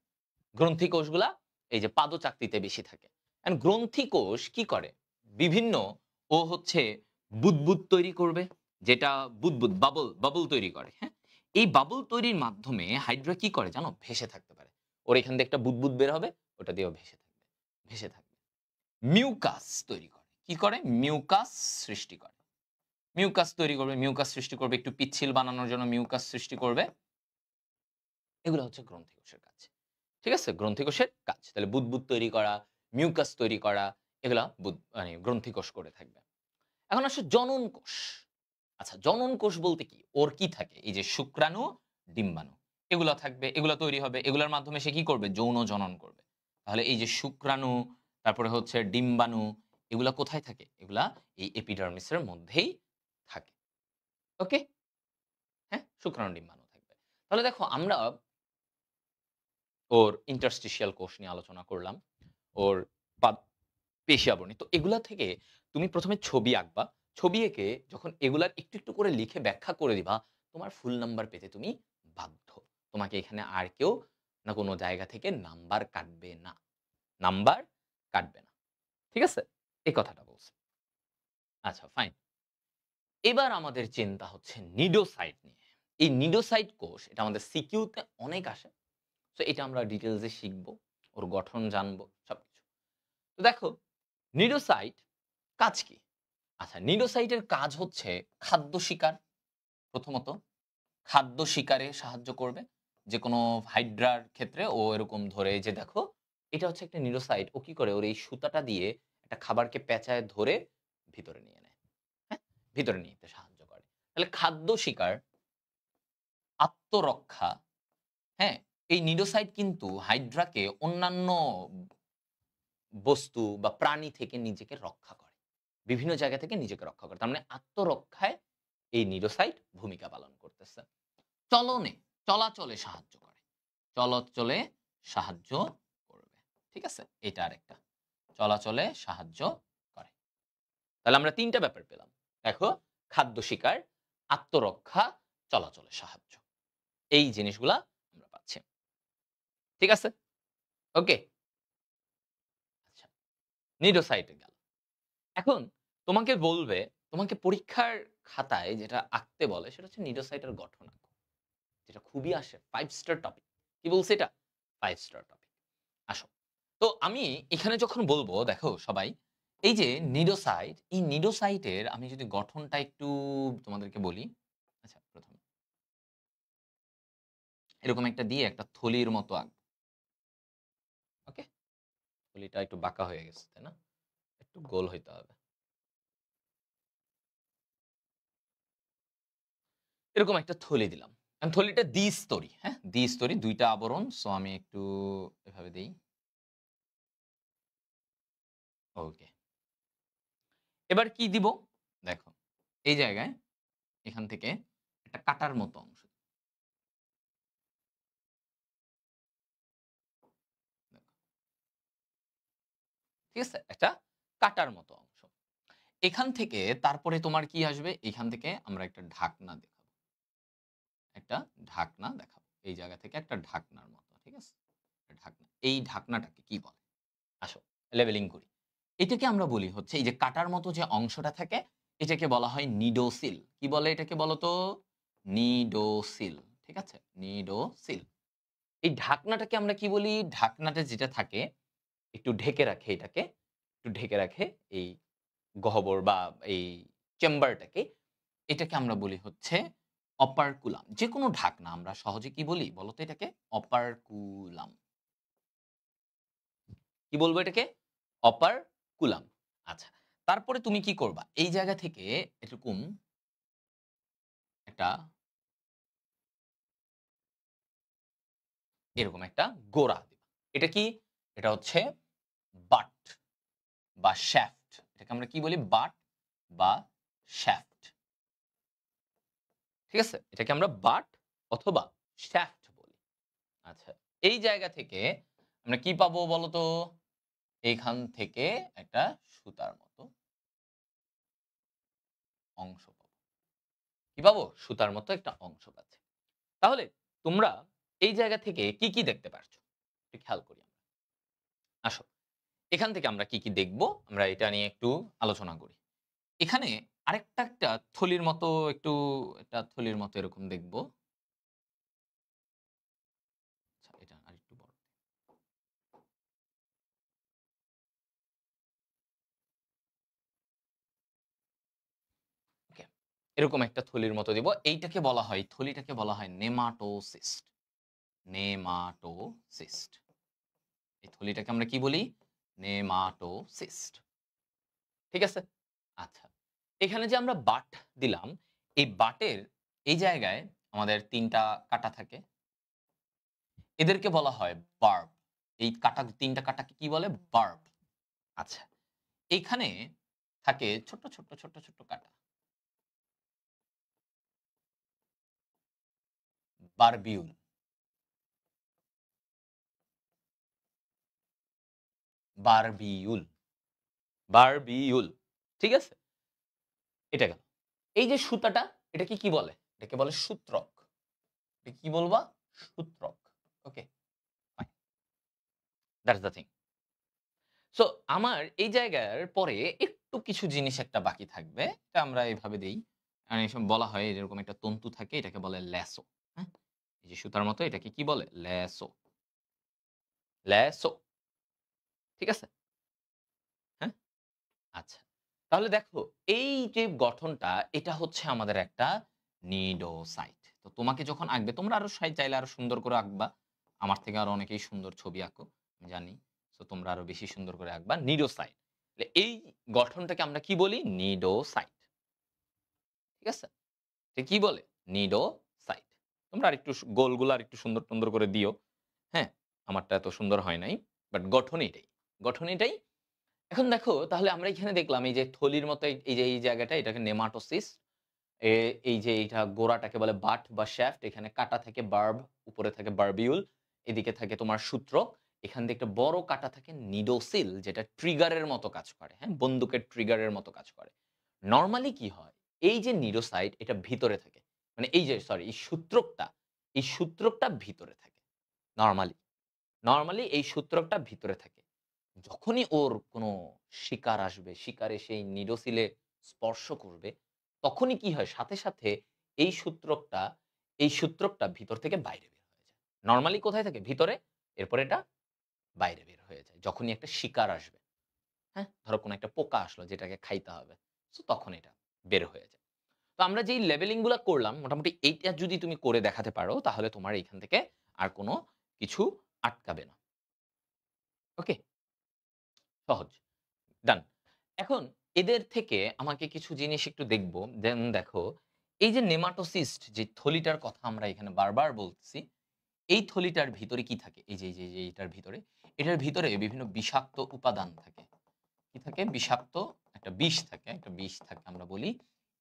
Speaker 1: গ্রন্থি কোষগুলা এই যে পাদচাকতিতে বেশি থাকে। এন্ড গ্রন্থি কোষ কি করে? বিভিন্ন ও হচ্ছে বুদবুদ তৈরি করবে, যেটা বুদবুদ বাবল তৈরি করে, হ্যাঁ? এই বাবল তৈরির মাধ্যমে হাইড্রা কি করে জানো? ভেসে থাকতে পারে। ওর এখান দিয়ে একটা বুদবুদ বের হবে, ওটা দিয়েও ভেসে থাকবে। ভেসে থাকবে। মিউকাস তৈরি করে। কি করে? মিউকাস সৃষ্টি করে। মিউকাস তৈরি করবে, মিউকাস সৃষ্টি করবে, একটু পিচ্ছিল বানানোর জন্য মিউকাস সৃষ্টি করবে। এগুলো হচ্ছে গ্রন্থি কোষের কাজ। ঠিক আছে? গ্রন্থি কোষের কাজ। তাহলে বুদবুদ তৈরি করা, মিউকাস তৈরি করা, এগুলা মানে গ্রন্থি কোষ করে থাকবে। এখন আসো জনন কোষ। আচ্ছা, জনন কোষ বলতে কি? ওর কি থাকে? এই যে শুক্রাণু, ডিম্বাণু এগুলা থাকবে, এগুলা তৈরি হবে। এগুলার মাধ্যমে সে কি করবে? যৌন জনন করবে। তাহলে এই যে শুক্রাণু, তারপরে হচ্ছে ডিম্বাণু, এগুলা কোথায় থাকে? এগুলা এই এপিডার্মিসের মধ্যেই থাকে। ওকে? হ্যাঁ? শুক্রাণু, ডিম্বাণু থাকবে। তাহলে দেখো আমরা ওর ইন্টারস্টিশিয়াল কোষ নিয়ে আলোচনা করলাম। ওর পাদ পেশি আবরণী। তো এগুলা থেকে তুমি ১ম এ ছবি আঁকবা। ছবি এঁকে যখন এগুলার একটু করে লিখে ব্যাখ্যা করে দিবা, তোমার ফুল নাম্বার পেতে তুমি বাধ্য। তোমাকে এখানে আর কেউ না কোনো জায়গা থেকে নাম্বার কাটবে না। নাম্বার কাটবে না। ঠিক আছে? এই কথাটা বলছি। আচ্ছা, ফাইন। এবার আমাদের চিন্তা হচ্ছে নিডোসাইট নিয়ে। এই নিডোসাইট কোষ এটা আমাদের সিকিউতে অনেক আসে। সো এটা আমরা ডিটেইলস এ শিখব। ওর গঠন জানবো, সবকিছু। তো দেখো, নিডোসাইট কাজ কি? আচ্ছা, নিডোসাইটের কাজ হচ্ছে খাদ্য শিকার। প্রথমত খাদ্য শিকারে সাহায্য করবে। যেকোনো হাইড্রার ক্ষেত্রে ও এরকম ধরে যে দেখো, এটা হচ্ছে একটা নিডোসাইট। ও কি করে? ওর এই সুতাটা দিয়ে একটা খাবারকে পেঁচায় ধরে ভিতরে নিয়ে নেয়। হ্যাঁ? ভিতরে নিয়ে যেতে সাহায্য করে। তাহলে খাদ্য শিকার, আত্মরক্ষা, হ্যাঁ? এই নিডোসাইট কিন্তু হাইড্রাকে অন্যান্য বস্তু বা প্রাণী থেকে নিজেকে রক্ষা করে। বিভিন্ন জায়গা থেকে নিজেকে রক্ষা করে। তার মানে আত্মরক্ষায় এই নিডোসাইট ভূমিকা পালন করতেছে। চলনে, চলাচলে সাহায্য করে। চলাচলে সাহায্য করবে। ঠিক আছে? এটা আরেকটা। চলাচলে সাহায্য করে। তাহলে আমরা ৩ টা ব্যাপার পেলাম। দেখো, খাদ্য শিকার, আত্মরক্ষা, চলাচলে সাহায্য। এই জিনিসগুলা আমরা পাচ্ছি। ঠিক আছে? ওকে? আচ্ছা, নিডোসাইট গেল। এখন তোমাকে বলবে, তোমাকে পরীক্ষার খাতায় যেটা আঁকতে বলে সেটা হচ্ছে নিডোসাইটের গঠন আঁকো। যেটা খুবই আসে 5 স্টার টপিক। কি বলছে এটা? 5 স্টার টপিক। আসো। তো আমি এখানে যখন বলবো দেখো সবাই, এই যে নিডোসাইট, এই নিডোসাইটের আমি যদি গঠনটা একটু তোমাদেরকে বলি। আচ্ছা, ১ম এরকম একটা দিয়ে একটা থলির মতো আঁকবো। ওকে? থলিটা একটু বাঁকা হয়ে গেছে, তাই না? একটু গোল হইতে হবে। এরকম একটা থলি দিলাম। থলিটা দ্বিস্তরী, হ্যাঁ? দ্বিস্তরী ২ টা আবরণ। সো আমি একটু এভাবে দেই। ওকে। এবার কি দিব? দেখো, এই জায়গায় এখান থেকে একটা কাটার মতো অংশ। দেখো, ঠিক আছে? একটা কাটার মতো অংশ। এখান থেকে তারপরে তোমার কি আসবে? এখান থেকে আমরা একটা ঢাকনা দেখাবো। একটা ঢাকনা দেখাবো। এই জায়গা থেকে একটা ঢাকনার মতো। ঠিক আছে? একটা ঢাকনা। এই ঢাকনাটাকে কি বলে? আসো, লেবেলিং করি। এটাকে আমরা বলি হচ্ছে এই যে কাটার মতো যে অংশটা থাকে, এটাকে বলা হয় নিডোসিল। কি বলে এটাকে বলো তো? নিডোসিল। ঠিক আছে? নিডোসিল। এই ঢাকনাটাকে আমরা কি বলি? ঢাকনাটা যেটা থাকে একটু ঢেকে রাখে এটাকে, একটু ঢেকে রাখে এই গহ্বর বা এই চেম্বারটাকে। এটাকে আমরা বলি হচ্ছে অপারকুলাম। যেকোনো ঢাকনা আমরা সহজে কি বলি? বলো তো এটাকে? অপারকুলাম। কি বলবো এটাকে? অপারকুলাম। আচ্ছা। তারপরে তুমি কি করবা? এই জায়গা থেকে এরকম একটা এরকম একটা গোড়া দিবা। এটা কি? এটা হচ্ছে বাট। বা শ্যাফট, এটাকে আমরা কি বলি? বাট বা শ্যাফট। ঠিক আছে, এটাকে আমরা বাট অথবা শ্যাফট বলি। আচ্ছা, এই জায়গা থেকে আমরা কি পাবো বলতো? এইখান থেকে একটা সুতার মতো অংশ পাবো। কি পাবো? সুতার মতো একটা অংশ পাচ্ছি। তাহলে তোমরা এই জায়গা থেকে কি কি দেখতে পারছো একটু খেয়াল করি আমরা। আসো, এখান থেকে আমরা কি কি দেখবো আমরা এটা নিয়ে একটু আলোচনা করি। এখানে আরেকটা একটা থলির মতো একটু, একটা থলির মতো এরকম দেখবো। আচ্ছা, এটা আরেকটু বড়। ওকে, এরকম একটা থলির মতো দিব। এইটাকে বলা হয়, থলিটাকে বলা হয় নেমাটোসিস্ট। নেমাটোসিস্ট। এই থলিটাকে আমরা কি বলি? নেমাটোসিস্ট। ঠিক আছে? আচ্ছা। এখানে যে আমরা বাট দিলাম, এই বাটের এই জায়গায় আমাদের ৩ টা কাঁটা থাকে। এদেরকে বলা হয় বার্ব। এই কাঁটা ৩ টা কাঁটাকে কি বলে? বার্ব। আচ্ছা। এইখানে থাকে ছোট্ট কাঁটা। বারবিউল। বারবিউল। বারবিউল। ঠিক আছে? এটা গেল। এই যে সুতাটা, এটাকে কি বলে? এটাকে বলে সূত্রক। এটাকে কি বলবা? সূত্রক। Okay, fine. That's the thing. So আমার এই জায়গার পরে একটু কিছু জিনিস একটা বাকি থাকবে। এটা আমরা এভাবে দেই। অনেক সময় বলা হয় এরকম একটা তন্তু থাকে, এটাকে বলে ল্যাসো। হ্যাঁ? এই যে সুতার মতো এটাকে কি বলে? ল্যাসো। ল্যাসো। ঠিক আছে? হ্যাঁ? আচ্ছা। তাহলে দেখো, এই যে গঠনটা, এটা হচ্ছে আমাদের একটা নিডোসাইট। তো তোমাকে যখন আঁকবে, তোমরা আরো চাইলে আরো সুন্দর করে আঁকবা। আমার থেকে আরো অনেকেই সুন্দর ছবি আঁকো, আমি জানি। সো তোমরা আরো বেশি সুন্দর করে আঁকবা। নিডোসাইট। এই গঠনটাকে আমরা কি বলি? নিডোসাইট। ঠিক আছে? এটা কি বলে? নিডোসাইট। তোমরা আরেকটু গোলগুলো আরেকটু সুন্দর করে দিও। হ্যাঁ? আমারটা এত সুন্দর হয় নাই। বাট গঠন এটাই। গঠন এটাই। এখন দেখো, তাহলে আমরা এখানে দেখলাম এই যে থলির মতো এই যে এই জায়গাটা, এটাকে নেমাটোসিস। এই যে এইটা গোড়াটাকে বলে বাট বা শ্যাফট। এখানে কাঁটা থাকে বার্ব, উপরে থাকে বারবিউল, এদিকে থাকে তোমার সূত্রক। এখান দিয়ে একটা বড় কাঁটা থাকে নিডোসিল, যেটা ট্রিগারের মতো কাজ করে। হ্যাঁ? বন্দুকের ট্রিগারের মতো কাজ করে। নরমালি কি হয়? এই যে নিডোসাইট, এটা ভিতরে থাকে। মানে এই যে সরি, এই সূত্রকটা ভিতরে থাকে। নরমালি। নরমালি এই সূত্রকটা ভিতরে থাকে। যখনই ওর কোনো শিকার আসবে, শিকার এসে এই নিডোসিলে স্পর্শ করবে, তখনই কি হয়? সাথে এই সূত্রকটা ভিতর থেকে বাইরে বের হয়ে যায়। নরমালি কোথায় থাকে? ভিতরে। এরপর এটা বাইরে বের হয়ে যায়। যখনই একটা শিকার আসবে। হ্যাঁ? ধরো কোনো একটা পোকা আসলো যেটাকে খাইতে হবে। সো তখন এটা বের হয়ে যায়। তো আমরা যেই লেভেলিং গুলা করলাম, মোটামুটি এইটা যদি তুমি করে দেখাতে পারো, তাহলে তোমার এইখান থেকে আর কোনো কিছু আটকাবে না। ওকে? সহজ। ডান। এখন এদের থেকে আমাকে কিছু জিনিস একটু দেখব। দেন দেখো, এই যে নেমাটোসিস্ট যে থলিটার কথা আমরা এখানে বারবার বলতেছি, এই থলিটার ভিতরে কি থাকে? এই যে এটার ভিতরে, এটার ভিতরে বিভিন্ন বিষাক্ত উপাদান থাকে। কি থাকে? বিষাক্ত একটা বিষ থাকে, একটা বিষ থাকে আমরা বলি।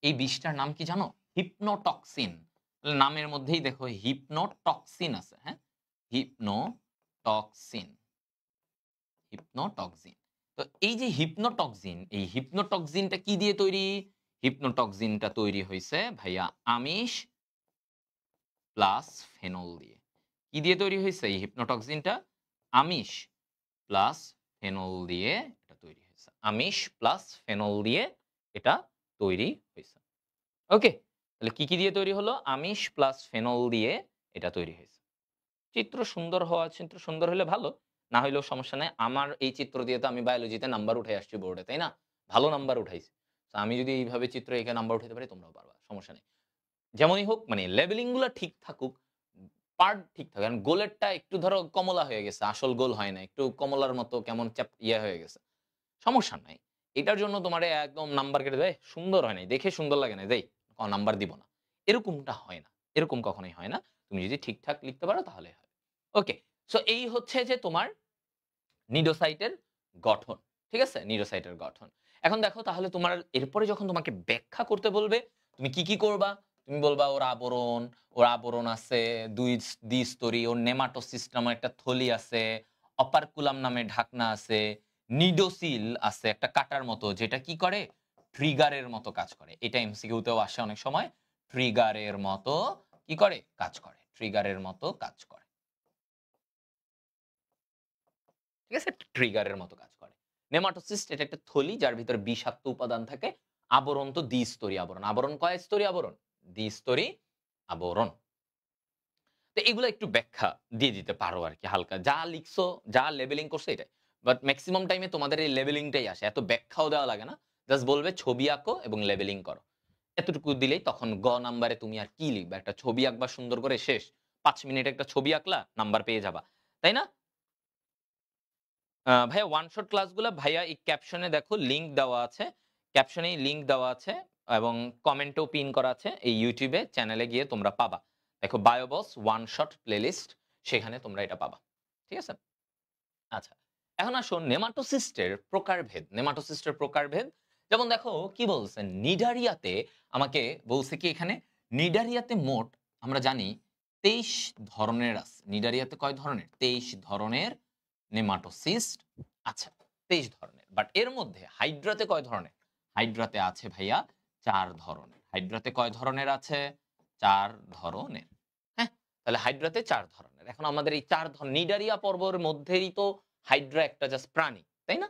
Speaker 1: এই বিষটার নাম কি জানো? হিপনোটক্সিন। তাহলে নামের মধ্যেই দেখো হিপনোটক্সিন আছে, হ্যাঁ? হিপনোটক্সিন। হিপনোটক্সিন। তো এই যে হিপনোটক্সিন, এই হিপনোটক্সিনটা কি দিয়ে তৈরি? হিপনোটক্সিনটা তৈরি হইছে ভাইয়া আমিষ প্লাস ফেনল দিয়ে। কি দিয়ে তৈরি হইছে এই হিপনোটক্সিনটা? আমিষ প্লাস ফেনল দিয়ে এটা তৈরি হয়েছে। আমিষ প্লাস ফেনল দিয়ে এটা তৈরি হইছে। ওকে? তাহলে কি দিয়ে তৈরি হলো? আমিষ প্লাস ফেনল দিয়ে এটা তৈরি হয়েছে। চিত্র সুন্দর হলে ভালো। না হইলেও সমস্যা নাই। আমার এই চিত্র দিয়ে তো আমি বায়োলজিতে নাম্বার উঠাই আসছি বোর্ডে, তাই না? ভালো নাম্বার উঠাইছি। তো আমি যদি এইভাবে চিত্র এঁকে নাম্বার উঠাইতে পারি, তোমরাও পারবা। সমস্যা নেই। যেমনই হোক, মানে লেভেলিং গুলা ঠিক থাকুক, পার্ট ঠিক থাকে। কারণ গোলেরটা একটু ধরো কমলা হয়ে গেছে, আসল গোল হয় না। একটু কমলার মতো কেমন ইয়ে হয়ে গেছে। সমস্যা নাই। এটার জন্য তোমারে একদম নাম্বার কেটে দেয়, সুন্দর হয় নাই, দেখে সুন্দর লাগে না, দেই নাম্বার দিব না। এরকমটা হয় না। এরকম কখনোই হয় না। তুমি যদি ঠিকঠাক লিখতে পারো তাহলে হয়। ওকে। সো এই হচ্ছে যে তোমার নিডোসাইটের গঠন। ঠিক আছে? নিউরোসাইটের গঠন। এখন দেখো তাহলে তোমার এরপরে যখন তোমাকে ব্যাখ্যা করতে বলবে, তুমি কি করবা? তুমি বলবা ওর আবরণ আছে, দ্বিস্তরী, ওর নেমাটোসিস্ট নামে একটা থলি আছে, অপারকুলাম নামে ঢাকনা আছে, নিডোসিল আছে একটা কাঁটার মতো যেটা কি করে? ট্রিগারের মতো কাজ করে। এটা এমসিকিউতেও আসে অনেক সময়। ট্রিগারের মতো কি করে? কাজ করে। ট্রিগারের মতো কাজ করে। ঠিক আছে? ট্রিগারের মতো কাজ করে। নেমাটোসিস্ট এটা একটা থলি যার ভিতরে বিষাক্ত উপাদান থাকে। আবরণ তো দ্বিস্তরী আবরণ। আবরণ কয় স্তরী আবরণ? দ্বিস্তরী আবরণ। তো এগুলো একটু ব্যাখ্যা দিয়ে দিতে পারো আরকি হালকা। যা লিখছো, যা লেবেলিং করছো এটাই। বাট মেক্সিমাম টাইমে তোমাদের এই লেবেলিংটাই আসে। এত ব্যাখ্যাও দেওয়া লাগে না। জাস্ট বলবে ছবি আঁকো এবং লেবেলিং করো। এতটুকু দিলেই তখন নাম্বারে তুমি আর কি লিখবা? একটা ছবি আঁকবা সুন্দর করে শেষ। ৫ মিনিটে একটা ছবি আঁকলা, নাম্বার পেয়ে যাবা। তাই না? ভাইয়া ওয়ান শট ক্লাসগুলা ভাইয়া এই ক্যাপশনে দেখো লিংক দেওয়া আছে। ক্যাপশনেই লিংক দেওয়া আছে এবং কমেন্টেও পিন করা আছে। এই YouTube এ চ্যানেলে গিয়ে তোমরা পাবা। দেখো বায়োবস ওয়ান শট প্লেলিস্ট সেখানে তোমরা এটা পাবা। ঠিক আছে? আচ্ছা। এখন আসো নেমাটোসিস্টের প্রকারভেদ। নেমাটোসিস্টের প্রকারভেদ যেমন দেখো কি বলছে? নিডারিয়াতে আমাকে বলছে কি এখানে? নিডারিয়াতে মোট আমরা জানি ২৩ ধরনের আছে। নিডারিয়াতে কয় ধরনের? ২৩ ধরনের নেমাটোসিস্ট আচ্ছা ২৩ ধরনের। বাট এর মধ্যে হাইড্রাতে কয় ধরনের? হাইড্রাতে আছে ভাইয়া ৪ ধরনের। হাইড্রাতে কয় ধরনের আছে? ৪ ধরনের। হ্যাঁ? তাহলে হাইড্রাতে ৪ ধরনের। এখন আমাদের এই ৪ নিডারিয়া পর্বের মধ্যেই তো হাইড্রা একটা জাস্ট প্রাণী, তাই না?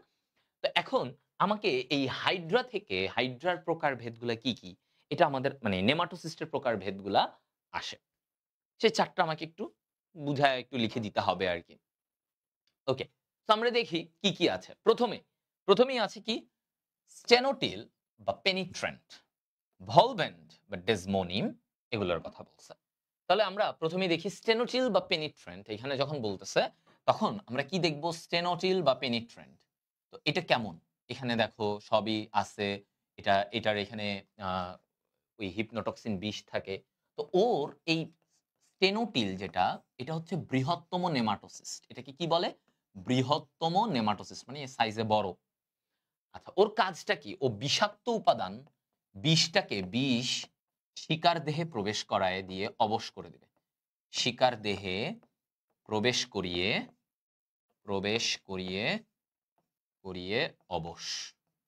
Speaker 1: তো এখন আমাকে এই হাইড্রা থেকে হাইড্রার প্রকারভেদগুলা কি? এটা আমাদের মানে নেমাটোসিস্টের প্রকারভেদগুলা আসে। সেই ৪ টা আমাকে একটু বুঝায় একটু লিখে দিতে হবে আরকি। ওকে। তো আমরা দেখি কি আছে। প্রথমেই আছে কি? স্টেনোটিল বা পেনিট্রেন্ট, ভলভেন্ট বা ডেসমোনিম এগুলোর কথা বলছে। তাহলে আমরা প্রথমেই দেখি স্টেনোটিল বা পেনিট্রেন্ট এখানে যখন বলতেছে তখন আমরা কি দেখব? স্টেনোটিল বা পেনিট্রেন্ট। তো এটা কেমন? এখানে দেখো সবই আছে। এটার এখানে আ ওই হিপনোটক্সিন বিষ থাকে। তো ওর এই স্টেনোটিল যেটা এটা হচ্ছে বৃহত্তম নেমাটোসিস্ট। এটাকে কি বলে? বৃহত্তম নেমাটোসিস্ট মানে সাইজে বড়। আচ্ছা ওর কাজটা কি? ও বিষাক্ত উপাদান বিষ শিকার দেহে প্রবেশ করায় দিয়ে অবশ করে দিবে। শিকার দেহে প্রবেশ করিয়ে, প্রবেশ করিয়ে, করিয়ে অবশ।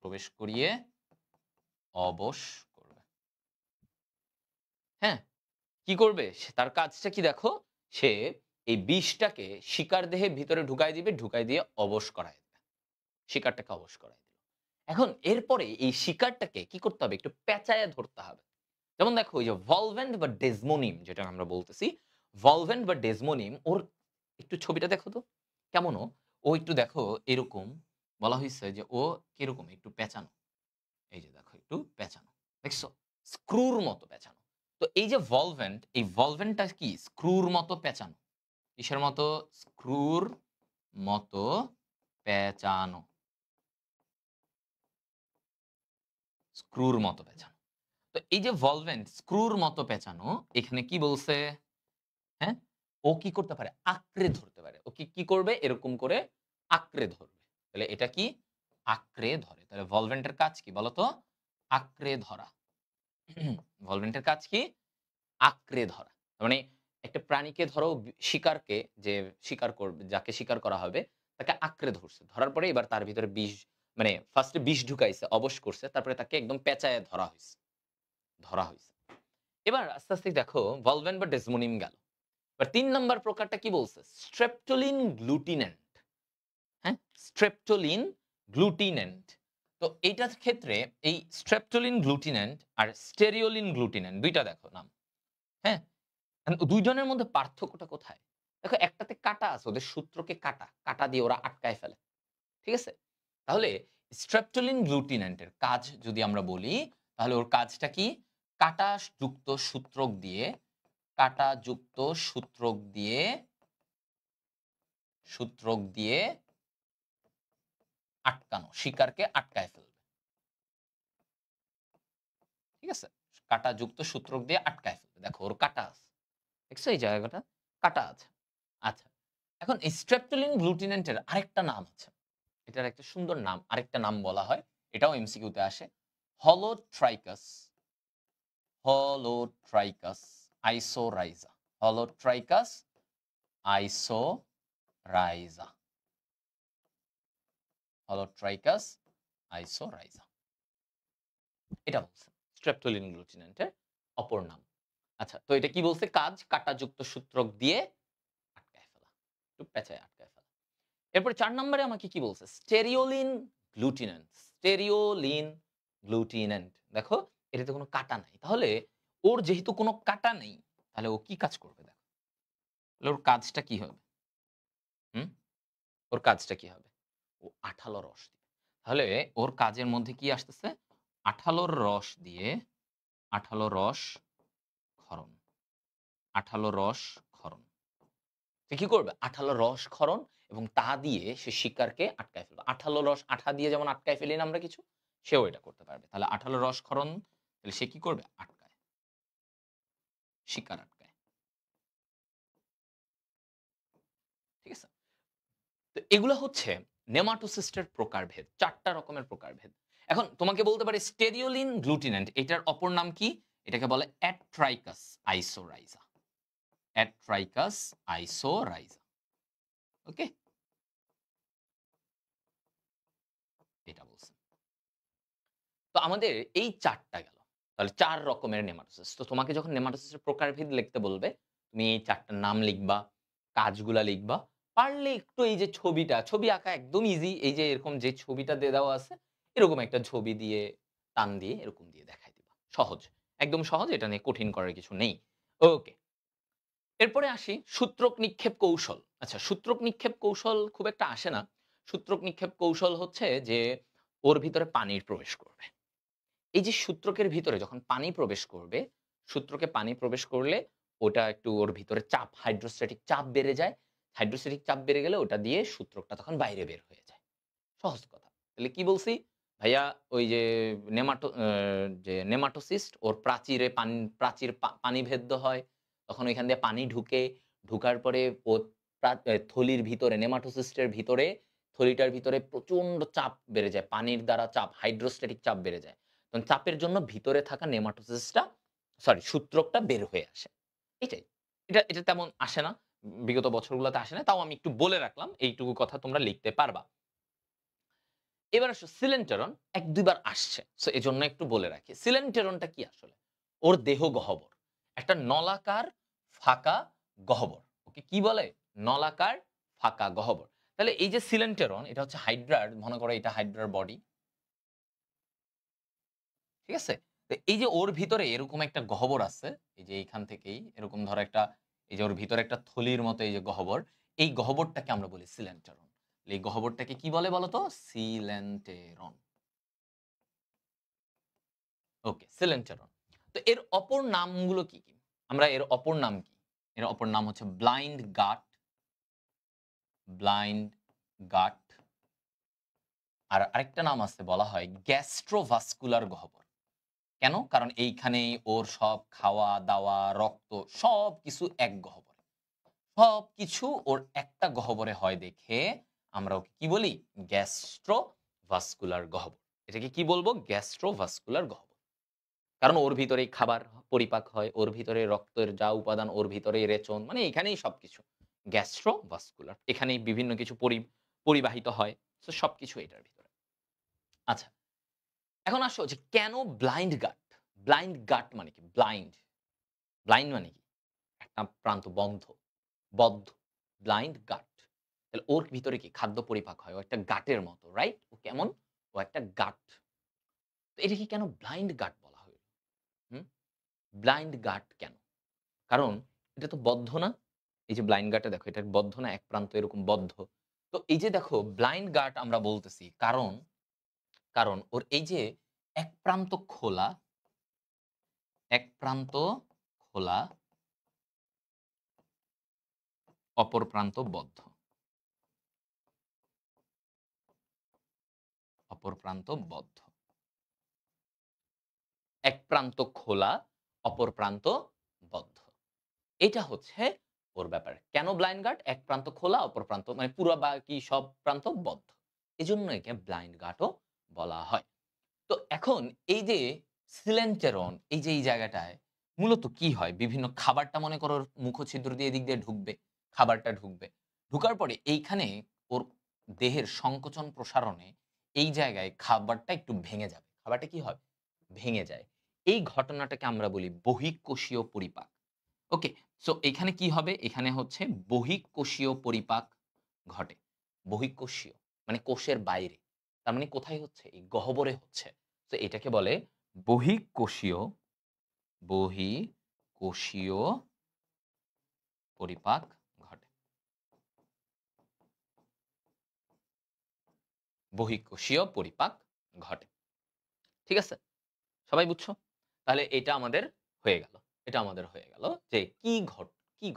Speaker 1: প্রবেশ করিয়ে অবশ করবে। হ্যাঁ? কি করবে? তার কাজটা কি দেখো? সে এই বিষটাকে শিকার দেহে ভিতরে ঢুকায় দিবে, ঢুকায় দিয়ে অবশ করায় দিবে। শিকারটাকে অবশ করায় দিল। এখন এরপরে এই শিকারটাকে কি করতে হবে? একটু পেঁচায়া ধরতে হবে। যেমন দেখো ওই যে ভলভেন্ট বা ডেসমোনিম যেটা আমরা বলতেছি, ভলভেন্ট বা ডেসমোনিম ওর একটু ছবিটা দেখো তো। কেমন ও? ও একটু দেখো এরকম বলা হইছে যে ও কিরকম একটু পেঁচানো। এই যে দেখো একটু পেঁচানো। দেখছো? স্ক্রুর মতো পেঁচানো। তো এই যে ভলভেন্ট, এই ভলভেন্টটা কি? স্ক্রুর মতো পেঁচানো। কিসের মতো? স্ক্রুর মতো পেঁচানো। স্ক্রুর মতো পেঁচানো। তো এই যে ভলভেন্ট স্ক্রুর মতো পেঁচানো, এখানে কি বলছে? হ্যাঁ? ও কি করতে পারে? আঁকড়ে ধরতে পারে। ও কি করবে? এরকম করে আঁকড়ে ধরবে। তাহলে এটা কি? আঁকড়ে ধরে। তাহলে ভলভেন্টের কাজ কি বলো তো? আঁকড়ে ধরা। ভলভেন্টের কাজ কি? আঁকড়ে ধরা। তার মানে একটা প্রাণীকে ধরো শিকারকে যে শিকার করবে, যাকে শিকার করা হবে তাকে আঁকড়ে ধরছে। ধরার পরে এবার তার ভিতরে বিষ মানে ফার্স্ট এ বিষ ঢুকাইছে, অবশ করছে। তারপরে তাকে একদম পেঁচায় ধরা হইছে। ধরা হইছে। এবার আস্তে দেখো ভলভেন্ট বা ডেসমোনিম গেল। এবার ৩ নাম্বার প্রকারটা কি বলছে? স্ট্রেপটোলিন গ্লুটিনেন্ট। হ্যাঁ? স্ট্রেপটোলিন গ্লুটিনেন্ট। তো এইটার ক্ষেত্রে এই স্ট্রেপটোলিন গ্লুটিনেন্ট আর স্টেরিওলিন গ্লুটিনেন্ট ২ টা দেখো নাম। হ্যাঁ? ২ জনের মধ্যে পার্থক্যটা কোথায়? দেখো একটাতে কাঁটা আছে, ওদের সূত্রকে কাঁটা। কাঁটা দিয়ে ওরা আটকায় ফেলে। ঠিক আছে? তাহলে স্ট্রেপটোলিন গ্লুটিনেন্টের কাজ যদি আমরা বলি, তাহলে ওর কাজটা কি? কাঁটা যুক্ত সূত্রক দিয়ে কাঁটাযুক্ত সূত্রক দিয়ে আটকানো। শিকারকে আটকায় ফেলবে। ঠিক আছে? কাঁটাযুক্ত সূত্রক দিয়ে আটকায় ফেলবে। দেখো ওর কাঁটা আছে। দেখছো এই জায়গাটা? কাঁটা আছে। আচ্ছা। এখন এই স্ট্রেপটোলিন গ্লুটিনেন্টের আরেকটা নাম আছে। এটার একটা সুন্দর নাম, আরেকটা নাম বলা হয়, এটাও এমসিকিউতে আসে। হলোট্রাইকাস, হলোট্রাইকাস আইসোরাইজা, হলোট্রাইকাস আইসোরাইজা, হলোট্রাইকাস আইসোরাইজা। এটা বলছে স্ট্রেপ্টোলিন গ্লুটিনেন্টের অপর নাম। আচ্ছা, তো এটা কি বলছে? কাজ কাঁটাযুক্ত সূত্রক দিয়ে আটকায় ফেলা, একটু পেঁচায় আটকায় ফেলা। এরপর ৪ নম্বরে আমাকে কি বলছে? স্টেরিওলিন গ্লুটিনেন্ট, স্টেরিওলিন গ্লুটিনেন্ট। দেখো এটাতে কোনো কাঁটা নাই। তাহলে ওর যেহেতু কোনো কাঁটা নেই, তাহলে ও কি কাজ করবে দেখো। তাহলে ওর কাজটা কি হবে? হুম? ওর কাজটা কি হবে? ও আঠালো রস দিবে। তাহলে ওর কাজের মধ্যে কি আসতেছে? আঠালোর রস দিয়ে আঠালো রস ক্ষরণ, আঠালো রস ক্ষরণ। সে কি করবে? আঠালো রস ক্ষরণ এবং তা দিয়ে সে শিকারকে আটকায় ফেলবে। আঠালো রস, আঠা দিয়ে যেমন আটকায় ফেলি না আমরা কিছু, সেও এটা করতে পারবে। তাহলে আঠালো রস ক্ষরণ, তাহলে সে কি করবে? আটকায়, শিকার আটকায়। ঠিক আছে? তো এগুলো হচ্ছে নেমাটোসিস্টের প্রকারভেদ। ৪ টা রকমের প্রকারভেদ। এখন তোমাকে বলতে পারি স্টেরিওলিন গ্লুটিনেন্ট এটার অপর নাম কি? এটাকে বলে অ্যাট্রাইকাস আইসোরাইজা, অ্যাট্রাইকাস আইসোরাইজা। ওকে? এটা বলছে। তো আমাদের এই ৪ টা গেল। তাহলে ৪ রকমের নেমাটোসিস। তো তোমাকে যখন নেমাটোসিসের প্রকারভেদ লিখতে বলবে, তুমি এই ৪ টার নাম লিখবা, কাজগুলা লিখবা। পারলে একটু এই যে ছবিটা, ছবি আঁকা একদম ইজি। এই যে এরকম যে ছবিটা দিয়ে দেওয়া আছে, এরকম একটা ছবি দিয়ে, টান দিয়ে এরকম দিয়ে দেখায় দিবা। সহজ। একদম সহজ, এটা নিয়ে কঠিন করার কিছু নেই। ওকে। এরপরে আসি সূত্রক নিক্ষেপ কৌশল। আচ্ছা, সূত্রক নিক্ষেপ কৌশল খুব একটা আসে না। সূত্রক নিক্ষেপ কৌশল হচ্ছে যে ওর ভিতরে পানির প্রবেশ করবে। এই যে সূত্রকের ভিতরে যখন পানি প্রবেশ করবে, সূত্রকে পানি প্রবেশ করলে ওটা একটু ওর ভিতরে চাপ, হাইড্রোস্ট্যাটিক চাপ বেড়ে যায়। হাইড্রোস্ট্যাটিক চাপ বেড়ে গেলে ওটা দিয়ে সূত্রকটা তখন বাইরে বের হয়ে যায়। সহজ কথা। তাহলে কি বলছি? ভাইয়া ওই যে যে নেমাটোসিস্ট ওর প্রাচীরে প্রাচীর পানি ভেদ্য হয়। তখন ওইখান দিয়ে পানি ঢুকে, ঢুকার পরে ও থলির ভিতরে নেমাটোসিস্টের ভিতরে, থলিটার ভিতরে প্রচন্ড চাপ বেড়ে যায়। পানির দ্বারা চাপ, হাইড্রোস্ট্যাটিক চাপ বেড়ে যায়। তখন চাপের জন্য ভিতরে থাকা নেমাটোসিস্টটা, সরি সূত্রকটা বের হয়ে আসে। এটাই। এটা তেমন আসে না। বিগত বছরগুলোতে আসে না। তাও আমি একটু বলে রাখলাম। এইটুকু কথা তোমরা লিখতে পারবা। এবার আসো সিলেন্টেরন ১-২ বার আসছে। সো এজন্য একটু বলে রাখি। সিলেন্টেরনটা কি আসলে? ওর দেহ গহ্বর। একটা নলাকার ফাঁকা গহ্বর। ওকে কি বলে? নলাকার ফাঁকা গহ্বর। তাহলে এই যে সিলেন্টেরন এটা হচ্ছে হাইড্রার, মনে করো এটা হাইড্রার বডি। ঠিক আছে? তো এই যে ওর ভিতরে এরকম একটা গহ্বর আছে, এই যে এইখান থেকেই এরকম ধরো একটা, এই যে ওর ভিতরে একটা থলির মতো এই যে গহ্বর, এই গহ্বরটাকে আমরা বলি সিলেন্টেরন। এই গহ্বরটাকে কি বলে বলো তো? সিলেন্টেরন। ওকে, সিলেন্টেরন। তো এর অপর নামগুলো কি, কি? আমরা এর অপর নাম কি? এর অপর নাম হচ্ছে ব্লাইন্ড গাট, ব্লাইন্ড গাট। আর আরেকটা নাম আছে, বলা হয় গ্যাস্ট্রোভাস্কুলার গহ্বর। কেন? কারণ এইখানেই ওর সব খাওয়া-দাওয়া, রক্ত সবকিছু এক গহ্বরে। সবকিছু ওর একটা গহ্বরে হয় দেখে আমরা ওকে কি বলি? গ্যাস্ট্রোভাস্কুলার গহ্বর। এটাকে কি বলবো? গ্যাস্ট্রোভাস্কুলার গহ্বর। কারণ ওর ভিতরেই খাবার পরিপাক হয়, ওর ভিতরে রক্তের যা উপাদান, ওর ভিতরেই রেচন, মানে এখানেই সবকিছু। গ্যাস্ট্রোভাস্কুলার। এখানেই বিভিন্ন কিছু পরিবাহিত হয়। সো সবকিছু এটার ভিতরে। আচ্ছা, এখন আসো যে কেন ব্লাইন্ড গাট? ব্লাইন্ড গাট মানে কি? ব্লাইন্ড। ব্লাইন্ড মানে কি? একটা প্রান্ত বন্ধ, বদ্ধ। ব্লাইন্ড গাট। তাহলে ওর ভিতরে কি খাদ্য পরিপাক হয়। ও একটা গাটের মতো, রাইট? ও কেমন? ও একটা গাট। তো এটাকে কেন ব্লাইন্ড গাট বলা হলো? হুম? ব্লাইন্ড গাট কেন? কারণ এটা তো বদ্ধ না? এই যে ব্লাইন্ড গার্ডটা দেখো, এটা বদ্ধ না? এক প্রান্ত এরকম বদ্ধ। তো এই যে দেখো ব্লাইন্ড গার্ড আমরা বলতেছি কারণ ওর এই যে এক প্রান্ত খোলা, এক প্রান্ত খোলা, অপর প্রান্ত বদ্ধ, অপর প্রান্ত বদ্ধ। এক প্রান্ত খোলা, অপর প্রান্ত বদ্ধ। এটা হচ্ছে ওর ব্যাপার। কেন ব্লাইন্ড গার্ড? এক প্রান্ত খোলা, অপর প্রান্ত মানে পুরো বাকি সব প্রান্ত বদ্ধ। এজন্য একে ব্লাইন্ড গাটও বলা হয়। তো এখন এই যে সিলেন্টেরন এই জায়গাটায় মূলত কি হয়? বিভিন্ন খাবারটা মনে করো ওর মুখছিদ্র দিয়ে এদিক দিয়ে ঢুকবে, খাবারটা ঢুকবে। ঢুকার পরে এইখানে ওর দেহের সংকোচন প্রসারণে এই জায়গায় খাবারটা একটু ভেঙে যাবে। খাবারটা কি হয়? ভেঙে যায়। এই ঘটনাটাকে আমরা বলি বহিঃকোষীয় পরিপাক। ওকে? সো এখানে কি হবে? এখানে হচ্ছে বহিঃকোষীয় পরিপাক ঘটে। বহিঃকোষীয় মানে কোষের বাইরে। তার মানে কোথায় হচ্ছে? এই গহ্বরে হচ্ছে। তো এটাকে বলে বহিঃকোষীয় বহিঃকোষীয় পরিপাক ঘটে। বহিঃকোষীয় পরিপাক ঘটে। ঠিক আছে? সবাই বুঝছো? তাহলে এটা আমাদের হয়ে গেল। এটা আমাদের হয়ে গেল যে কি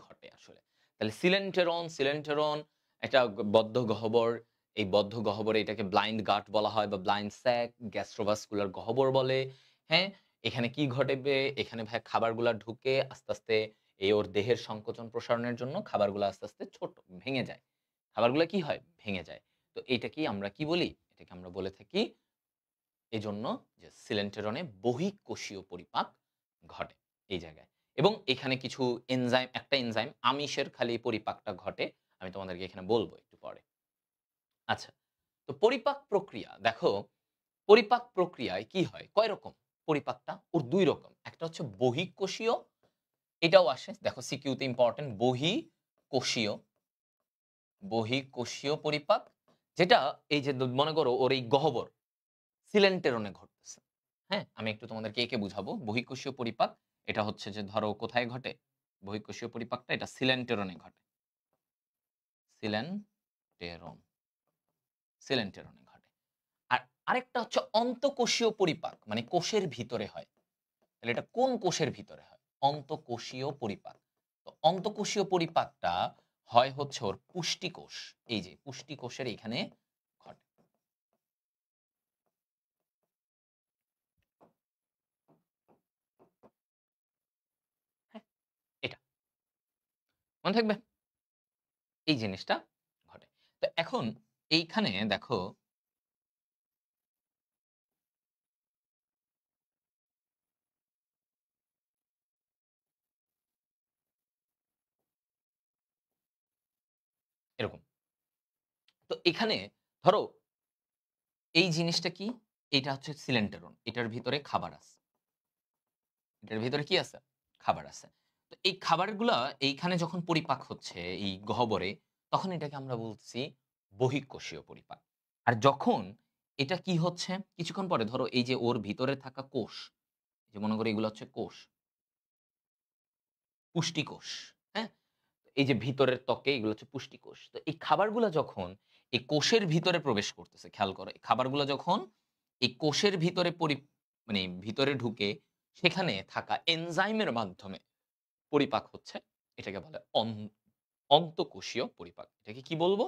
Speaker 1: ঘটে আসলে। তাহলে সিলেন্টেরন একটা বদ্ধ গহ্বর। এই বদ্ধ গহ্বরে এটাকে ব্লাইন্ড গাট বলা হয় বা ব্লাইন্ড স্যাক, গ্যাস্ট্রোভাস্কুলার গহ্বর বলে। হ্যাঁ? এখানে কি ঘটবে? এখানে ভাই খাবারগুলা ঢুকে আস্তে, আস্তে এই ওর দেহের সংকোচন প্রসারণের জন্য খাবারগুলো আস্তে, আস্তে ছোট ভেঙে যায়। খাবারগুলা কি হয়? ভেঙে যায়। তো এইটাকেই আমরা কি বলি? এটাকে আমরা বলে থাকি এজন্য যে সিলেন্টেরনে বহিঃকোষীয় পরিপাক ঘটে এই জায়গায়। এবং এখানে কিছু একটা এনজাইম আমিষের খালি পরিপাকটা ঘটে। আমি তোমাদেরকে এখানে বলব একটু পরে। আচ্ছা, তো পরিপাক প্রক্রিয়া দেখো, পরিপাক প্রক্রিয়ায় কি হয়? কয় রকম পরিপাকটা? ওর ২ রকম। একটা হচ্ছে বহিঃকোষীয়, এটাও আসে। দেখো সিকিউতে ইম্পোর্টেন্ট বহিঃকোষীয়, বহিঃকোষীয় পরিপাক যেটা এই যে মনে করো ওর এই গহ্বর সিলেন্টেরনে ঘটতেছে। হ্যাঁ? আমি একটু তোমাদেরকে এঁকে বুঝাবো। বহিঃকোষীয় পরিপাক এটা হচ্ছে যে ধরো কোথায় ঘটে? বহিঃকোষীয় পরিপাকটা এটা সিলেন্টেরনে ঘটে। সিলেন্টেরন, সিলেন্টেরনে ঘটে। আর আরেকটা হচ্ছে অন্তঃকোষীয় পরিপাক মানে কোষের ভিতরে হয়। তাহলে এটা কোন কোষের ভিতরে হয়? অন্তঃকোষীয় পরিপাক। তো অন্তঃকোষীয় পরিপাকটা হয় হচ্ছে ওর পুষ্টিকোষ। এই যে পুষ্টিকোষের এখানে ঘটে। হ্যাঁ? এটা। মনে থাকবে? এই জিনিসটা ঘটে। তো এখন এইখানে দেখো এরকম। তো এখানে ধরো এই জিনিসটা কি? এইটা হচ্ছে সিলেন্টেরন। এটার ভিতরে খাবার আছে। এটার ভিতরে কি আছে? খাবার আছে। তো এই খাবারগুলা এইখানে যখন পরিপাক হচ্ছে এই গহ্বরে, তখন এটাকে আমরা বলছি বহিঃকোষীয় পরিপাক। আর যখন এটা কি হচ্ছে? কিছুক্ষণ পরে ধরো এই যে ওর ভিতরে থাকা কোষ, এই যে মনে করো এগুলো হচ্ছে কোষ, পুষ্টিকোষ। হ্যাঁ? এই যে ভিতরের ত্বকে এগুলো হচ্ছে পুষ্টিকোষ। তো এই খাবারগুলা যখন এই কোষের ভিতরে প্রবেশ করতেছে, খেয়াল করো। এই খাবারগুলা যখন এই কোষের ভিতরে মানে ভিতরে ঢুকে সেখানে থাকা এনজাইমের মাধ্যমে পরিপাক হচ্ছে, এটাকে বলে অন্তঃকোষীয় পরিপাক। এটাকে কি বলবো?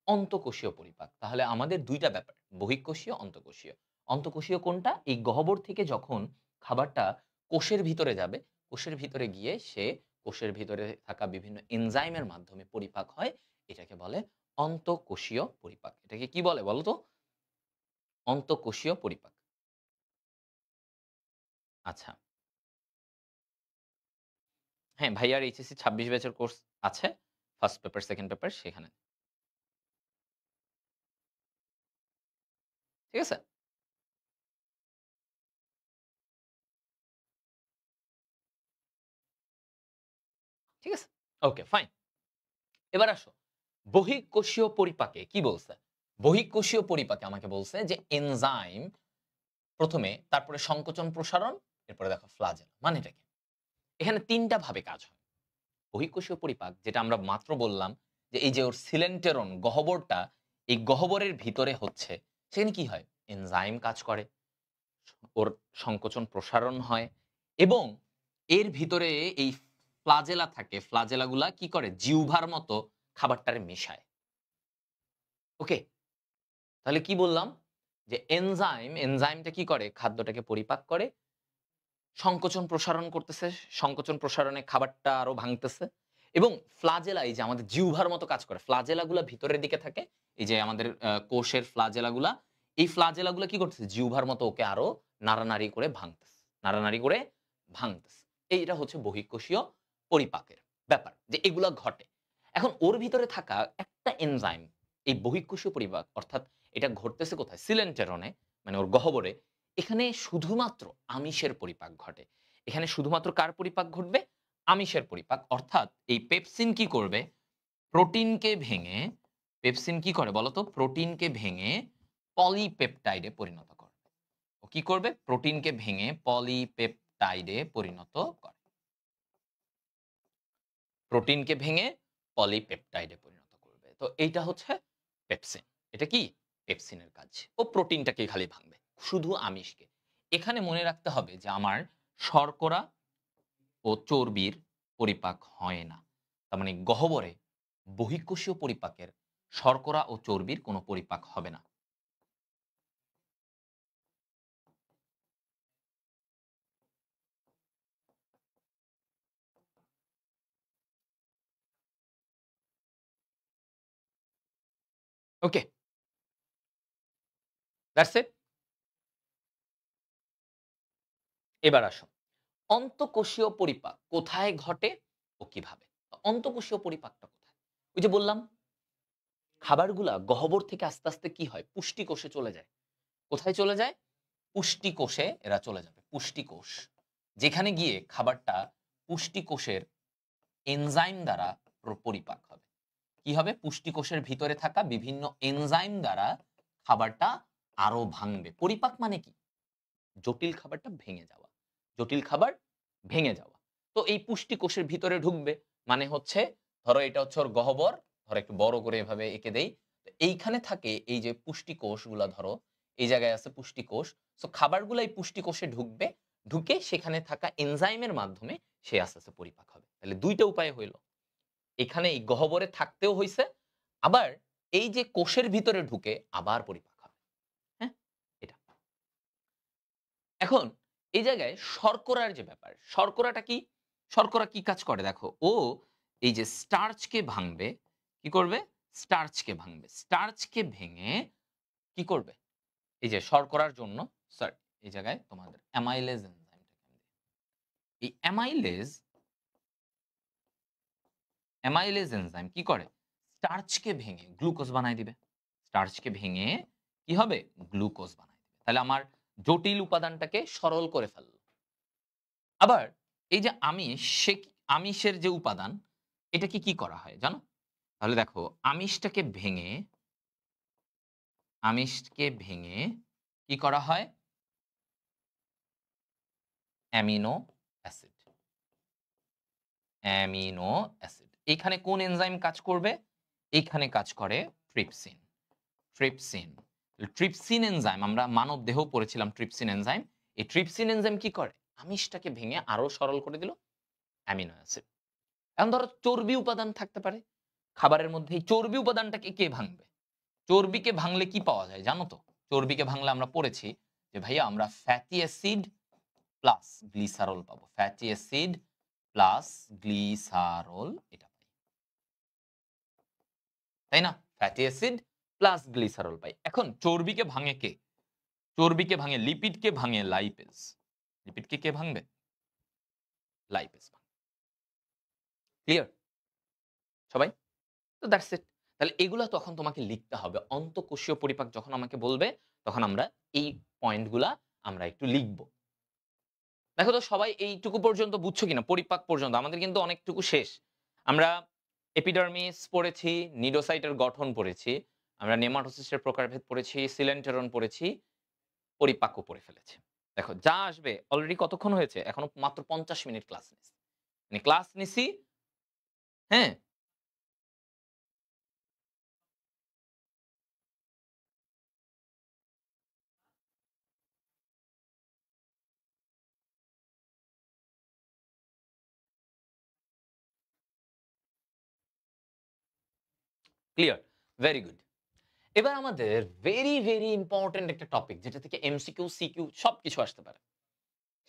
Speaker 1: অন্তঃকোষীয় পরিপাক। তাহলে আমাদের ২ টা ব্যাপার, বহিঃকোষীয়, অন্তঃকোষীয়। অন্তঃকোষীয় কোনটা? এই গহ্বর থেকে যখন খাবারটা কোষের ভিতরে যাবে, কোষের ভিতরে গিয়ে সে কোষের ভিতরে থাকা বিভিন্ন এনজাইমের মাধ্যমে পরিপাক হয়, এটাকে বলে অন্তঃকোষীয় পরিপাক। এটাকে কি বলে বলো তো? অন্তঃকোষীয় পরিপাক। আচ্ছা। হ্যাঁ, ভাইয়ার এইচএসসি ২৬ ব্যাচের কোর্স আছে। ফার্স্ট পেপার, সেকেন্ড পেপার সেখানে। ঠিক আছে? ঠিক আছে? ওকে, ফাইন। এবার আসো। বহিঃকোষীয় পরিপাকে কি বলছে? বহিঃকোষীয় পরিপাকে আমাকে বলছে যে এনজাইম ১ম এ, তারপরে সংকোচন প্রসারণ, এরপরে দেখো ফ্লাজেলা। মানেটা কি? এখানে ৩ টা ভাবে কাজ হয়। বহিঃকোষীয় পরিপাক যেটা আমরা মাত্র বললাম যে এই যে ওর সিলেন্টেরন গহ্বরটা, এই গহ্বরের ভিতরে হচ্ছে, সেখানে কি হয়? এনজাইম কাজ করে। ওর সংকোচন প্রসারণ হয় এবং এর ভিতরে এই ফ্লাজেলা থাকে। ফ্লাজেলাগুলা কি করে? জিহ্বার মতো খাবারটারে মেশায়। ওকে? তাহলে কি বললাম? যে এনজাইমটা কি করে? খাদ্যটাকে পরিপাক করে, সংকোচন প্রসারণ করতেছে। সংকোচন প্রসারণে খাবারটা আরো ভাঙতেছে এবং ফ্লাজেলা এই যে আমাদের জিহ্বার মতো কাজ করে, ফ্লাজেলাগুলা ভিতরের দিকে থাকে। এই যে আমাদের কোষের ফ্লাজেলাগুলা, এই ফ্লাজেলাগুলা কি করতেছে? জিহ্বার মতো ওকে আরো নাড়ানাড়ি করে ভাঙতেছে, নাড়ানাড়ি করে ভাঙতেছে। এইটা হচ্ছে বহিঃকোষীয় পরিপাকের ব্যাপার, যে এগুলা ঘটে। এখন ওর ভিতরে থাকা একটা এনজাইম, এই বহিঃকোষীয় পরিপাক অর্থাৎ এটা ঘটতেছে কোথায়? সিলেন্টেরনে, মানে ওর গহ্বরে। এখানে শুধুমাত্র আমিষের পরিপাক ঘটে। এখানে শুধুমাত্র কার পরিপাক ঘটবে? আমিষের পরিপাক। অর্থাৎ এই পেপসিন কি করবে? প্রোটিনকে ভেঙে, পেপসিন কি করে বলতো? প্রোটিনকে ভেঙে পলিপেপটাইডে পরিণত করে। ও কি করবে? প্রোটিনকে ভেঙে পলিপেপটাইডে পরিণত করে। প্রোটিনকে ভেঙে পলিপেপটাইডে পরিণত করবে। তো এইটা হচ্ছে পেপসিন। এটা কি? পেপসিনের কাজ। ও প্রোটিনটাকে খালি ভাঙবে, শুধু আমিষকে। এখানে মনে রাখতে হবে যে আমার শর্করা ও চর্বির পরিপাক হয় না। তার মানে গহ্বরে বহিঃকোষীয় পরিপাকের শর্করা ও চর্বির কোনো পরিপাক হবে না। ওকে? That's it. এবার আসো, অন্তঃকোষীয় পরিপাক কোথায় ঘটে ও কিভাবে? অন্তঃকোষীয় পরিপাকটা কোথায়? ওই যে বললাম, খাবারগুলা গহ্বর থেকে আস্তে, আস্তে কি হয়? পুষ্টিকোষে চলে যায়। কোথায় চলে যায়? পুষ্টিকোষে এরা চলে যাবে। পুষ্টিকোষ। যেখানে গিয়ে খাবারটা পুষ্টিকোষের এনজাইম দ্বারা পরিপাক হবে। কি হবে? পুষ্টিকোষের ভিতরে থাকা বিভিন্ন এনজাইম দ্বারা খাবারটা আরো ভাঙবে। পরিপাক মানে কি? জটিল খাবারটা ভেঙে যাওয়া। জটিল খাবার ভেঙে যাওয়া। তো এই পুষ্টিকোষের ভিতরে ঢুকবে মানে হচ্ছে, ধরো এটা হচ্ছে ওর গহ্বর, ধরো একটু বড় করে এভাবে এঁকে দেই। তো এইখানে থাকে এই যে পুষ্টিকোষগুলা, ধরো এই জায়গায় আছে পুষ্টিকোষ। সো খাবারগুলা এই পুষ্টিকোষে ঢুকবে, ঢুকে সেখানে থাকা এনজাইমের মাধ্যমে সে আস্তে, আস্তে পরিপাক হবে। তাহলে ২ টা উপায় হইল। এখানে এই গহ্বরে থাকতেও হইছে, আবার এই যে কোষের ভিতরে ঢুকে আবার পরিপাক হবে। হ্যাঁ? এটা। এখন এই জায়গায় শর্করার যে ব্যাপার, শর্করাটা কি? শর্করা কি কাজ করে দেখো। ও এই যে স্টার্চকে ভাঙবে, কি করবে? স্টার্চকে ভাঙবে। স্টার্চকে ভেঙে কি করবে? এই যে শর্করার জন্য, সরি এই জায়গায় তোমাদের অ্যামাইলেজ এনজাইমটাকে আমি দিই। এই অ্যামাইলেজ এনজাইম কি করে? স্টার্চকে ভেঙে গ্লুকোজ বানায় দিবে। স্টার্চকে ভেঙে কি হবে? গ্লুকোজ বানায় দিবে। তাহলে আমার জটিল উপাদানটাকে সরল করে ফেলল। আবার এই যে আমিষ, আমিষের যে উপাদান, এটাকে কি করা হয় জানো? তাহলে দেখো, আমিষকে ভেঙে কি করা হয়? Amino acid. Amino acid. এখানে কোন এনজাইম কাজ করবে? এইখানে কাজ করে ট্রিপসিন। ট্রিপসিন। ট্রিপসিন এনজাইম আমরা মানব দেহেও পড়েছিলাম ট্রিপসিন এনজাইম। এই ট্রিপসিন এনজাইম কি করে? আমিষটাকে ভেঙে আরো সরল করে দিল অ্যামিনো অ্যাসিড। এখন ধরো চর্বি উপাদান থাকতে পারে খাবারের মধ্যে। এই চর্বি উপাদানটাকে কে ভাঙবে? চর্বিকে ভাঙলে কি পাওয়া যায় জানো তো? চর্বিকে ভাঙলে আমরা পড়েছি যে ভাইয়া আমরা ফ্যাটি অ্যাসিড প্লাস গ্লিসারল পাবো। ফ্যাটি অ্যাসিড প্লাস গ্লিসারল এটা পাই। তাই না? ফ্যাটি অ্যাসিড প্লাস গ্লিসারল পাই। এখন চর্বিকে ভাঙে কে? চর্বিকে ভাঙে, লিপিডকে ভাঙে লাইপেজ। লিপিডকে কে ভাঙবে? লাইপেজ ভাঙবে। ক্লিয়ার সবাই? তো দ্যাটস ইট। তাহলে এগুলা তখন তোমাকে লিখতে হবে। অন্তঃকোষীয় পরিপাক যখন আমাকে বলবে, তখন আমরা এই পয়েন্টগুলা আমরা একটু লিখব। দেখো তো সবাই এইটুকু পর্যন্ত বুঝছো কিনা? পরিপাক পর্যন্ত আমাদের কিন্তু অনেকটুকু শেষ। আমরা এপিডার্মিস পড়েছি, নিডোসাইটের গঠন পড়েছি, আমরা নেমাটোসিসের প্রকারভেদ পড়েছি, সিলেন্টেরন পড়েছি, পরিপাকও পড়ে ফেলেছি। দেখো যা আসবে, অলরেডি কতক্ষণ হয়েছে? এখনো মাত্র ৫০ মিনিট ক্লাস নিছি। মানে ক্লাস নিছি, হ্যাঁ? ক্লিয়ার? Very good. এবার আমাদের ভেরি, ভেরি ইম্পোর্টেন্ট একটা টপিক, যেটা থেকে এমসিকিউ, সিকিউ সবকিছু আসতে পারে।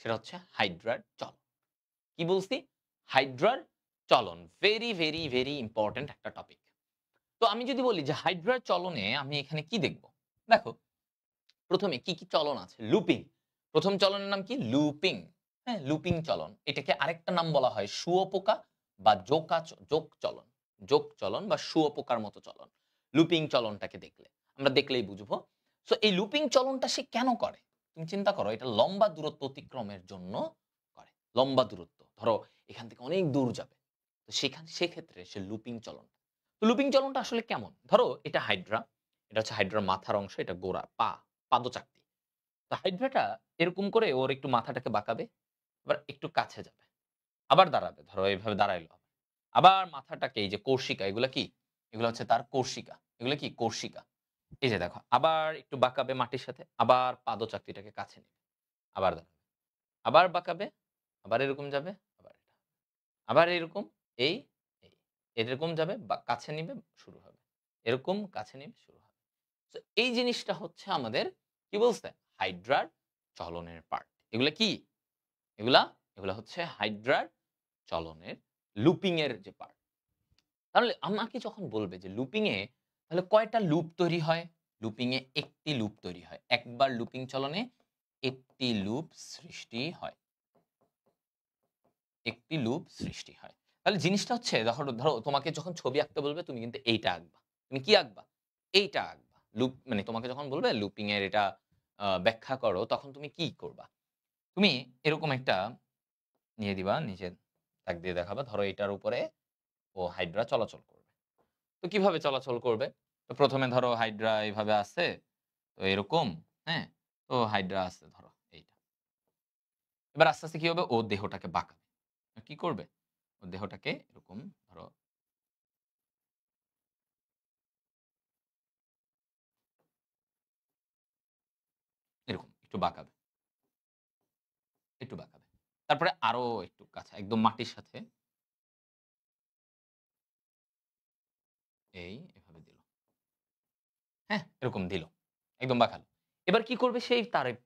Speaker 1: সেটা হচ্ছে হাইড্রার চল। কি বলছি? হাইড্রার চলন ভেরি ভেরি ভেরি ইম্পর্টেন্ট একটা টপিক। তো আমি যদি বলি যে হাইড্রার চলনে আমি এখানে কি দেখব? দেখো, প্রথমে কি চলন আছে? লুপিং। প্রথম চলনের নাম কি? লুপিং। হ্যাঁ? লুপিং চলন। এটাকে আরেকটা নাম বলা হয় শুঁয়োপোকা বা যোগ চলন। যোগ চলন বা শুঁয়োপোকার মতো চলন। লুপিং চলনটাকে দেখলেই বুঝবো। সো এই লুপিং চলনটা সে কেন করে? তুমি চিন্তা করো, এটা লম্বা দূরত্ব অতিক্রমের জন্য করে। লম্বা দূরত্ব। ধরো এখান থেকে অনেক দূর যাবে। তো সেক্ষেত্রে সে লুপিং চলন। তো লুপিং চলনটা আসলে কেমন? ধরো এটা হাইড্রা। এটা হচ্ছে হাইড্রার মাথার অংশ, এটা গোড়া, পাদচাকতি। তো হাইড্রাটা এরকম করে ওর একটু মাথাটাকে বাঁকাবে, আবার একটু কাছে যাবে। আবার দাঁড়াবে। ধরো এভাবে দাঁড়াইলো। আবার মাথাটাকে এই যে কর্ষিকা, এগুলা কি? এগুলো হচ্ছে তার কর্ষিকা। এগুলো কি? কর্ষিকা। এই যে দেখো, আবার একটু বাঁকাবে মাটির সাথে, আবার পাদচাকতিটাকে কাছে নেবে। আবার দাঁড়াবে। আবার বাঁকাবে, আবার এরকম যাবে, আবার এটা। আবার এরকম, এই, এই। এরকম যাবে বা কাছে নিবে, শুরু হবে। এরকম কাছে নিবে, শুরু হবে। তো এই জিনিসটা হচ্ছে আমাদের কি বলছে? হাইড্রার চলনের পার্ট। এগুলা কি? এগুলা, এগুলা হচ্ছে হাইড্রার চলনের লুপিং এর যে পার্ট। তাহলে আমাকে যখন বলবে যে লুপিং এ তাহলে কয়টা লুপ তৈরি হয়? লুপিং এ একটি লুপ তৈরি হয়। একবার লুপিং চলনে একটি লুপ সৃষ্টি হয়। একটি লুপ সৃষ্টি হয়। তাহলে জিনিসটা হচ্ছে ধরো তোমাকে যখন ছবি আঁকতে বলবে তুমি কিন্তু এইটা আঁকবা। তুমি কি আঁকবা? এইটা আঁকবা। লুপ মানে তোমাকে যখন বলবে লুপিং এর এটা ব্যাখ্যা করো, তখন তুমি কি করবা? তুমি এরকম একটা নিয়ে দিবা, নিচে দাগ দিয়ে দেখাবা। ধরো এটার উপরে ও হাইড্রা চলাচল করবে। তো কিভাবে চলাচল করবে? তো ১ম এ ধরো হাইড্রা এভাবে আছে। তো এরকম, হ্যাঁ? তো হাইড্রা আছে ধরো এইটা। এবার আস্তে, আস্তে কি হবে? ও দেহটাকে বাঁকাবে। কি করবে? ও দেহটাকে এরকম ধরো এরকম একটু বাঁকাবে, একটু বাঁকাবে। তারপরে আরো একটু কাছে একদম মাটির সাথে এভাবে দিল। হ্যাঁ? এরকম দিল। একদম বাঁকালো। এবার কি করবে? সেই তার এই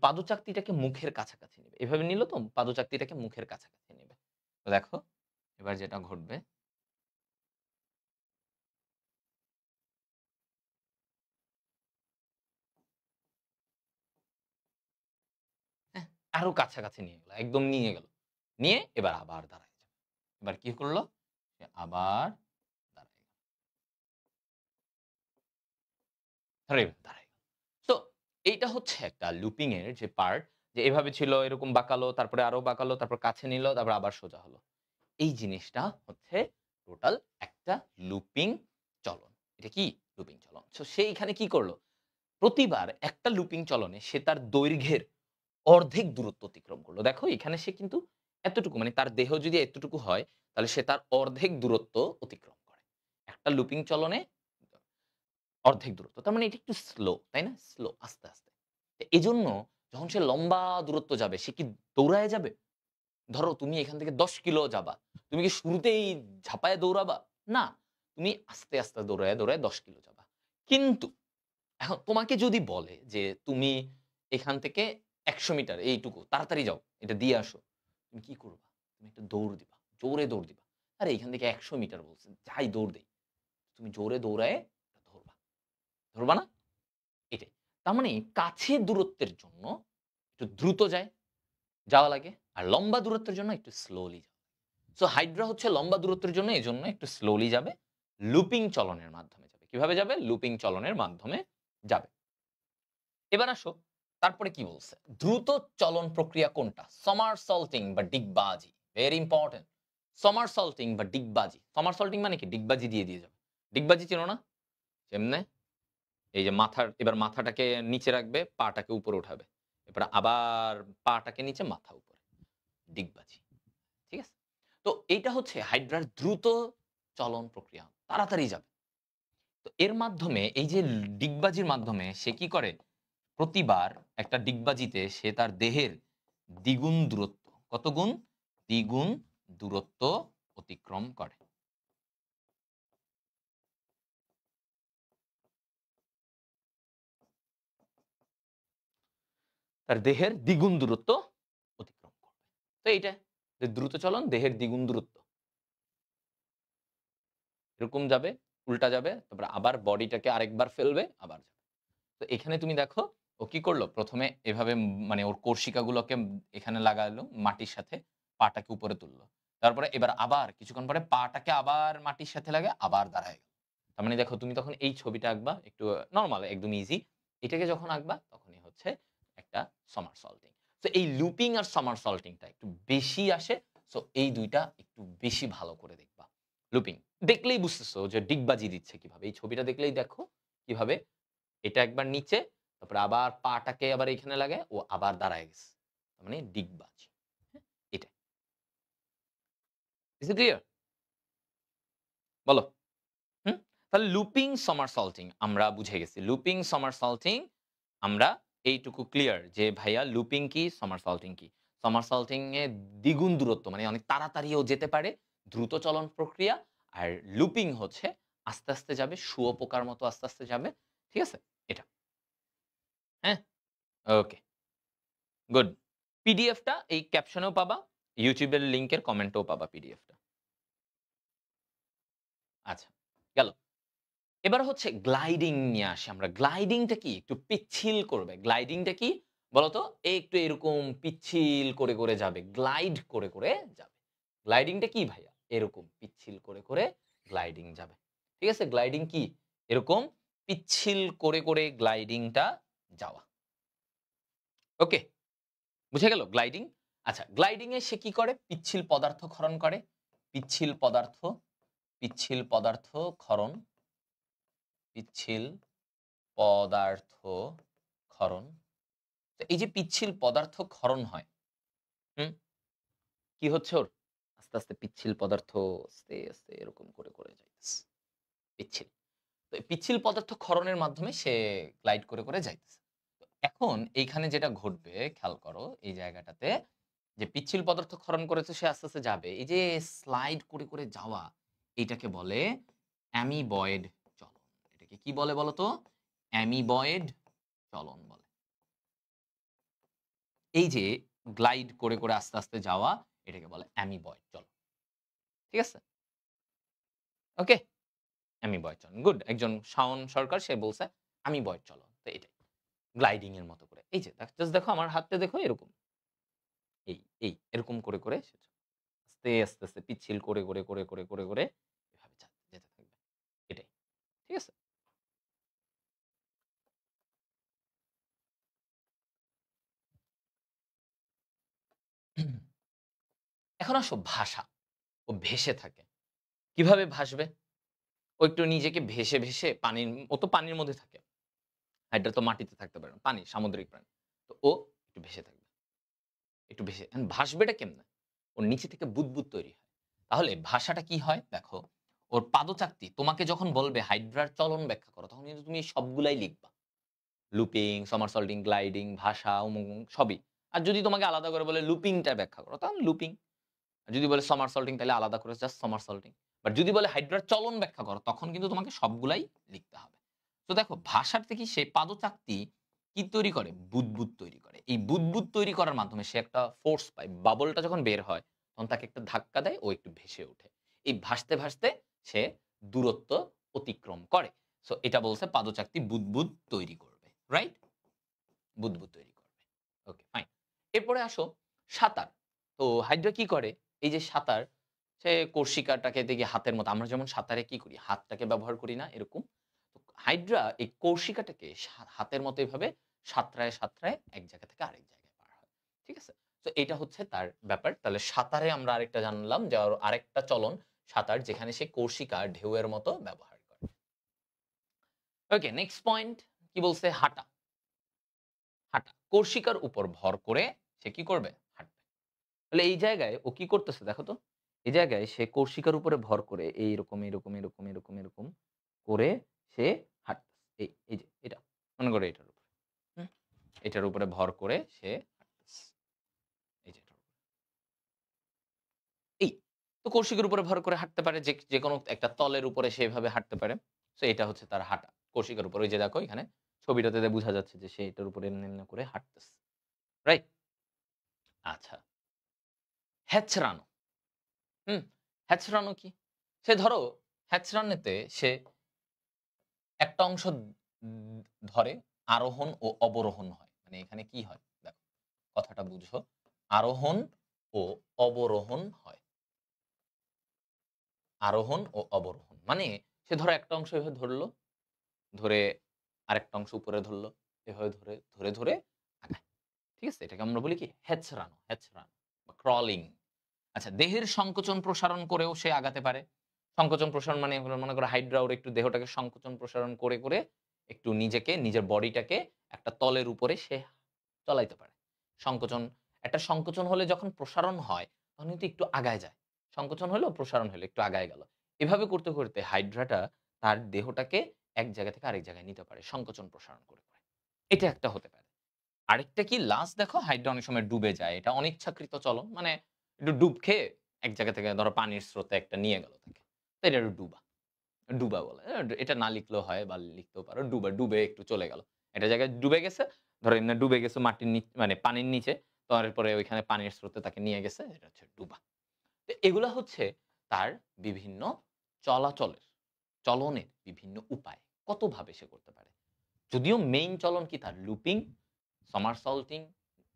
Speaker 1: পাদচাকতিটাকে মুখের কাছাকাছি নিবে। এভাবে নিল তো পাদচাকতিটাকে মুখের কাছাকাছি নিবে। তো দেখো, এবার যেটা ঘটবে, হ্যাঁ? আরো কাছাকাছি নিয়ে গেল। একদম নিয়ে গেল। নিয়ে এবার আবার দাঁড়ায় যাবে। এবার কি করল? সে আবার দাঁড়ায় গেল। ধরো এভাবে দাঁড়ায় গেল। তো এইটা হচ্ছে একটা লুপিং এর যে পার্ট, যে এভাবে ছিল, এরকম বাঁকালো, তারপরে আরো বাঁকালো, তারপর কাছে নিল, তারপর আবার সোজা হলো। এই জিনিসটা হচ্ছে টোটাল একটা লুপিং চলন। এটা কি? লুপিং চলন। সো সে এখানে কি করল? প্রতিবার একটা লুপিং চলনে সে তার দৈর্ঘ্যের অর্ধেক দূরত্ব অতিক্রম করল। দেখো এখানে সে কিন্তু এতটুকু, মানে তার দেহ যদি এতটুকু হয়, তাহলে সে তার অর্ধেক দূরত্ব অতিক্রম করে। একটা লুপিং চলনে অর্ধেক দূরত্ব। তার মানে এটা একটু স্লো, তাই না? স্লো, আস্তে, আস্তে। এজন্য যখন সে লম্বা দূরত্ব যাবে, সে কি দৌড়ায়ে যাবে? ধরো তুমি এখান থেকে ১০ কিলো যাবা। তুমি কি শুরুতেই ঝাঁপায়ে দৌড়াবা? না। তুমি আস্তে, আস্তে দৌড়ায়ে, দৌড়ায়ে ১০ কিলো যাবা। কিন্তু এখন তোমাকে যদি বলে যে তুমি এখান থেকে ১০০ মিটার এইটুকু তাড়াতাড়ি যাও, এটা দিয়ে আসো। তুমি কি করবা? তুমি একটা দৌড় দিবা। জোরে দৌড় দিবা। আরে এখান থেকে ১০০ মিটার বলছে, যাই দৌড় দেই। তুমি জোরে দৌড়ায়ে ধরবা। ধরবা না? এটাই। তার মানে কাছের দূরত্বের জন্য একটু দ্রুত যাওয়া লাগে। আর লম্বা দূরত্বের জন্য একটু স্লোলি যাওয়া। সো হাইড্রা হচ্ছে লম্বা দূরত্বের জন্য এজন্য একটু স্লোলি যাবে। লুপিং চলনের মাধ্যমে যাবে। কিভাবে যাবে? লুপিং চলনের মাধ্যমে যাবে। এবার আসো, তারপরে কি বলছে? দ্রুত চলন প্রক্রিয়া কোনটা? সমারসল্টিং বা ডিগবাজি। Very important. সমারসল্টিং বা ডিগবাজি। সমারসল্টিং মানে কি? ডিগবাজি দিয়ে যাবে। ডিগবাজি চেনো না? কেমনে? এই যে এবার মাথাটাকে নিচে রাখবে, পাটাকে উপরে উঠাবে। এরপরে আবার পাটাকে নিচে, মাথা উপরে। ডিগবাজি। ঠিক আছে? তো এইটা হচ্ছে হাইড্রার দ্রুত চলন প্রক্রিয়া। তাড়াতাড়ি যাবে। তো এর মাধ্যমে এই যে ডিগবাজির মাধ্যমে সে কি করে? প্রতিবার একটা ডিগবাজিতে সে তার দেহের দ্বিগুণ দূরত্ব, কত গুণ? দ্বিগুণ দূরত্ব অতিক্রম করে। তার দেহের দ্বিগুণ দূরত্ব অতিক্রম করবে। তো এইটা। যে দ্রুত চলন দেহের দ্বিগুণ দূরত্ব এরকম যাবে, উল্টা যাবে, তারপরে আবার বডিটাকে আরেকবার ফেলবে, আবার যাবে। তো এখানে তুমি দেখো ও কি করলো? ১ম এ এভাবে মানে ওর কর্ষিকাগুলোকে এখানে লাগালো মাটির সাথে, পাটাকে উপরে তুললো। তারপরে এবার আবার কিছুক্ষণ পরে পাটাকে আবার মাটির সাথে লাগিয়ে আবার দাঁড়ায় গেল। তার মানে দেখো তুমি তখন এই ছবিটা আঁকবা একটু নরমাল একদম ইজি। এটাকে যখন আঁকবা তখনই হচ্ছে একটা somersaulting। সো এই লুপিং আর somersaulting টা একটু বেশি আসে। সো এই ২ টা একটু বেশি ভালো করে দেখবা। লুপিং দেখলেই বুঝতেছো যে ডিগবাজি দিচ্ছে কিভাবে। এই ছবিটা দেখলেই দেখো কিভাবে এটা একবার নিচে, তারপরে আবার পাটাকে আবার এখানে লাগায় ও আবার দাঁড়ায় গেছে। তার মানে ডিগবাজ। হ্যাঁ? এটা। ইস ইট ক্লিয়ার? বলো। হুম? তাহলে লুপিং somersaulting আমরা বুঝে গেছি। লুপিং somersaulting আমরা এইটুকু ক্লিয়ার যে ভাইয়া লুপিং কি, somersaulting কি। somersaulting এ দ্বিগুণ দূরত্ব মানে অনেক তাড়াতাড়িও যেতে পারে, দ্রুত চলন প্রক্রিয়া। আর লুপিং হচ্ছে আস্তে, আস্তে যাবে, শুঁয়োপোকার মতো আস্তে, আস্তে যাবে। ঠিক আছে? এটা। হ্যাঁ? ওকে। গুড। পিডিএফটা এই ক্যাপশনেও পাবা। YouTube এর লিংকের কমেন্টেও পাবা পিডিএফটা। আচ্ছা, গেল। এবার হচ্ছে গ্লাইডিং নিয়ে আসি আমরা। গ্লাইডিংটা কি? একটু পিচ্ছিল করবে। গ্লাইডিংটা কি? বলতো? একটু এরকম পিচ্ছিল করে, করে যাবে। গ্লাইড করে, করে যাবে। গ্লাইডিংটা কি ভাইয়া? এরকম পিচ্ছিল করে, করে গ্লাইডিং যাবে। ঠিক আছে? গ্লাইডিং কি? এরকম পিচ্ছিল করে, করে গ্লাইডিংটা যাওয়া। ওকে? বুঝে গেল গ্লাইডিং? আচ্ছা, গ্লাইডিং এ সে কি করে? পিচ্ছিল পদার্থ ক্ষরণ করে। পিচ্ছিল পদার্থ, পিচ্ছিল পদার্থ ক্ষরণ, পিচ্ছিল পদার্থ ক্ষরণ। তো এই যে পিচ্ছিল পদার্থ ক্ষরণ হয়, হুম? কি হচ্ছে ওর? আস্তে, আস্তে পিচ্ছিল পদার্থ আস্তে, আস্তে এরকম করে, করে যাইতেছে। পিচ্ছিল। তো এই পিচ্ছিল পদার্থ ক্ষরণের মাধ্যমে সে গ্লাইড করে, করে যাইতেছে। তো এখন এইখানে যেটা ঘটবে খেয়াল করো এই জায়গাটাতে যে পিচ্ছিল পদার্থ ক্ষরণ করেছে সে আস্তে, আস্তে যাবে। এই যে স্লাইড করে, করে যাওয়া এইটাকে বলে অ্যামিবয়েড চলন। এটাকে কি বলে বলো তো? অ্যামিবয়েড চলন বলে। এই যে গ্লাইড করে, করে আস্তে, আস্তে যাওয়া এটাকে বলে অ্যামিবয়েড চলন। ঠিক আছে? ওকে? অ্যামিবয়েড চলন। গুড। একজন শাওন সরকার সে বলছে অ্যামিবয়েড চলন। তো এটাই। গ্লাইডিং এর মতো করে। এই যে জাস্ট দেখো আমার হাতটা দেখো এরকম। এই এরকম করে, করে সে আস্তে, আস্তে, আস্তে পিচ্ছিল করে, করে, করে, করে, করে, করে এভাবে যেতে থাকবে। এটাই। ঠিক আছে? এখন আসো ভাষা। ও ভেসে থাকে। কিভাবে ভাসবে? ও একটু নিজেকে ভেসে, ভেসে ও তো পানির মধ্যে থাকে। হাইড্রা তো মাটিতে থাকতে পারে না। পানি, সামুদ্রিক প্রাণী। তো ও একটু ভেসে থাকবে। একটু ভেসে এখন ভাসবেটা কেমনে? ওর নিচে থেকে বুদবুদ তৈরি হয়। তাহলে ভাষাটা কি হয়? দেখো, ওর পাদচাকতি তোমাকে যখন বলবে হাইড্রার চলন ব্যাখ্যা করো, তখন কিন্তু তুমি সবগুলাই লিখবা। লুপিং, somersaulting, গ্লাইডিং, ভাষা, অমুক, অমুক সবই। আর যদি তোমাকে আলাদা করে বলে লুপিংটা ব্যাখ্যা করো, তখন লুপিং। আর যদি বলে somersaulting তাহলে আলাদা করে জাস্ট somersaulting। বাট যদি বলে হাইড্রার চলন ব্যাখ্যা করো, তখন কিন্তু তোমাকে সবগুলাই লিখতে হবে। তো দেখো ভাষার থেকে সে পাদচাকতি কি তৈরি করে? বুদবুদ তৈরি করে। এই বুদবুদ তৈরি করার মাধ্যমে সে একটা ফোর্স পায়। বাবলটা যখন বের হয়, তখন তাকে একটা ধাক্কা দেয়, ও একটু ভেসে ওঠে। এই ভাসতে, ভাসতে সে দূরত্ব অতিক্রম করে। সো এটা বলছে পাদচাকতি বুদবুদ তৈরি করবে। রাইট? বুদবুদ তৈরি করবে। ওকে, ফাইন। এরপরে আসো সাঁতার। তো হাইড্রা কি করে? এই যে সাঁতার, সে কর্ষিকাটাকে দেখি হাতের মতো আমরা যেমন সাঁতারে কি করি? হাতটাকে ব্যবহার করি না এরকম? তো হাইড্রা এই কর্ষিকাটাকে হাতের মতো এভাবে সাঁতরায়, সাঁতরায় এক জায়গা থেকে আরেক জায়গায় পার হয়। ঠিক আছে? তো এটা হচ্ছে তার ব্যাপার। তাহলে সাঁতারে আমরা আরেকটা জানলাম যে ওর আরেকটা চলন সাঁতার যেখানে সে কর্ষিকা ঢেউয়ের মতো ব্যবহার করে। ওকে, নেক্সট পয়েন্ট কি বলছে? হাঁটা। হাঁটা। কর্ষিকার উপর ভর করে সে কি করবে? হাঁটবে। তাহলে এই জায়গায় ও কি করতেছে দেখো তো? এই জায়গায় সে কর্ষিকার উপরে ভর করে এইরকম, এরকম, এরকম, এরকম, এরকম করে সে হাঁটতেছে। এই যে এটা। মনে করো এটার উপরে। হুম? এটার উপরে ভর করে সে হাঁটতেছে। এই যে এটার উপরে। এই। তো কর্ষিকার উপরে ভর করে হাঁটতে পারে যেকোনো একটা তলের উপরে সে এভাবে হাঁটতে পারে। সো এটা হচ্ছে তার হাঁটা। কর্ষিকার উপর। ওই যে দেখো এখানে ছবিটাতে বোঝা যাচ্ছে যে সে এটার উপরে এমনি, এমনি করে হাঁটতেছে। রাইট? আচ্ছা। হ্যাচড়ানো। হুম? হ্যাচড়ানো কি? সে ধরো হ্যাচড়ানোতে সে একটা অংশ ধরে আরোহণ ও অবরোহণ হয়। মানে এখানে কি হয়? দেখো কথাটা বুঝো। আরোহণ ও অবরোহণ হয়। আরোহণ ও অবরোহণ। মানে সে ধরো একটা অংশ এভাবে ধরল, ধরে আরেকটা অংশ উপরে ধরল। এভাবে ধরে আগায়। ঠিক আছে? এটাকে আমরা বলি কি? হ্যাচড়ানো বা ক্রলিং। আচ্ছা, দেহের সংকোচন প্রসারণ করেও সে আগাতে পারে। সংকোচন প্রসারণ মানে হলো মনে করো হাইড্রা ওর একটু দেহটাকে সংকোচন প্রসারণ করে একটু নিজেকে, নিজের বডিটাকে একটা তলের উপরে সে চলাইতে পারে। সংকোচন, একটা সংকোচন হলে যখন প্রসারণ হয়, তখন কিন্তু একটু আগায় যায়। সংকোচন হলো, প্রসারণ হলো, একটু আগায় গেল। এভাবে করতে হাইড্রাটা তার দেহটাকে এক জায়গা থেকে আরেক জায়গায় নিতে পারে সংকোচন প্রসারণ করে। এটা একটা হতে পারে। আরেকটা কি লাস্ট দেখো হাইড্রা অনেক সময় ডুবে যায়। এটা অনিচ্ছাকৃত চলন। মানে একটু ডুব খেয়ে এক জায়গা থেকে ধরো পানির স্রোতে একটা নিয়ে গেল তাকে। তো এটা একটু ডুবা বলে। এটা না লিখলেও হয় বা লিখতেও পারো। ডুবে একটু চলে গেল। একটা জায়গায় ডুবে গেছে, ধরো এমনি ডুবে গেছে মাটির মানে পানির নিচে। তারপরে ওইখানে পানির স্রোতে তাকে নিয়ে গেছে। এটা হচ্ছে ডুবা। তো এগুলা হচ্ছে তার বিভিন্ন চলাচলের, চলনের বিভিন্ন উপায়। কতভাবে সে করতে পারে। যদিও মেইন চলন কি তার লুপিং, সমারসল্টিং,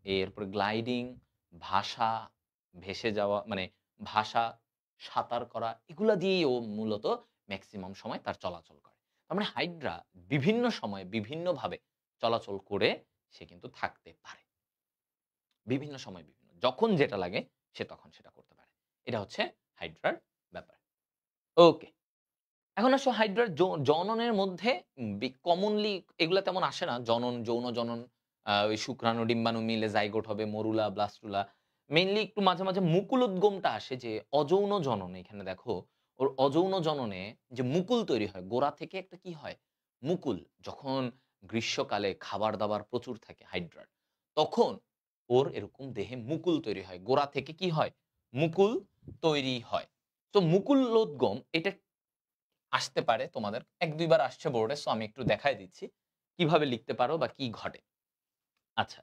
Speaker 1: এরপরে গ্লাইডিং, ভাসা, ভেসে যাওয়া মানে ভাসা, সাঁতার করা এগুলা দিয়েই ও মূলত মেক্সিমাম সময় তার চলাচল করে। তার মানে হাইড্রা বিভিন্ন সময়ে বিভিন্নভাবে চলাচল করে সে কিন্তু থাকতে পারে। বিভিন্ন সময় বিভিন্ন। যখন যেটা লাগে সে তখন সেটা করতে পারে। এটা হচ্ছে হাইড্রার ব্যাপার। ওকে। এখন আসো হাইড্রার জননের মধ্যে কমনলি এগুলা তেমন আসে না। যৌন জনন, ওই শুক্রাণু ডিম্বাণু মিলে জাইগোট হবে, মরুলা, ব্লাস্টুলা। মেইনলি একটু মাঝে মুকুল উদ্গমটা আসে যে অযৌন জননে। এখানে দেখো ওর অযৌন জননে যে মুকুল তৈরি হয়, গোড়া থেকে একটা কি হয়? মুকুল। যখন গ্রীষ্মকালে খাবার-দাবার প্রচুর থাকে হাইড্রার, তখন ওর এরকম দেহে মুকুল তৈরি হয়। গোড়া থেকে কি হয়? মুকুল তৈরি হয়। তো মুকুলোদ্গম এটা আসতে পারে তোমাদের। ১-২ বার আসছে বোর্ডে। সো আমি একটু দেখায় দিচ্ছি। কিভাবে লিখতে পারো বা কি ঘটে। আচ্ছা।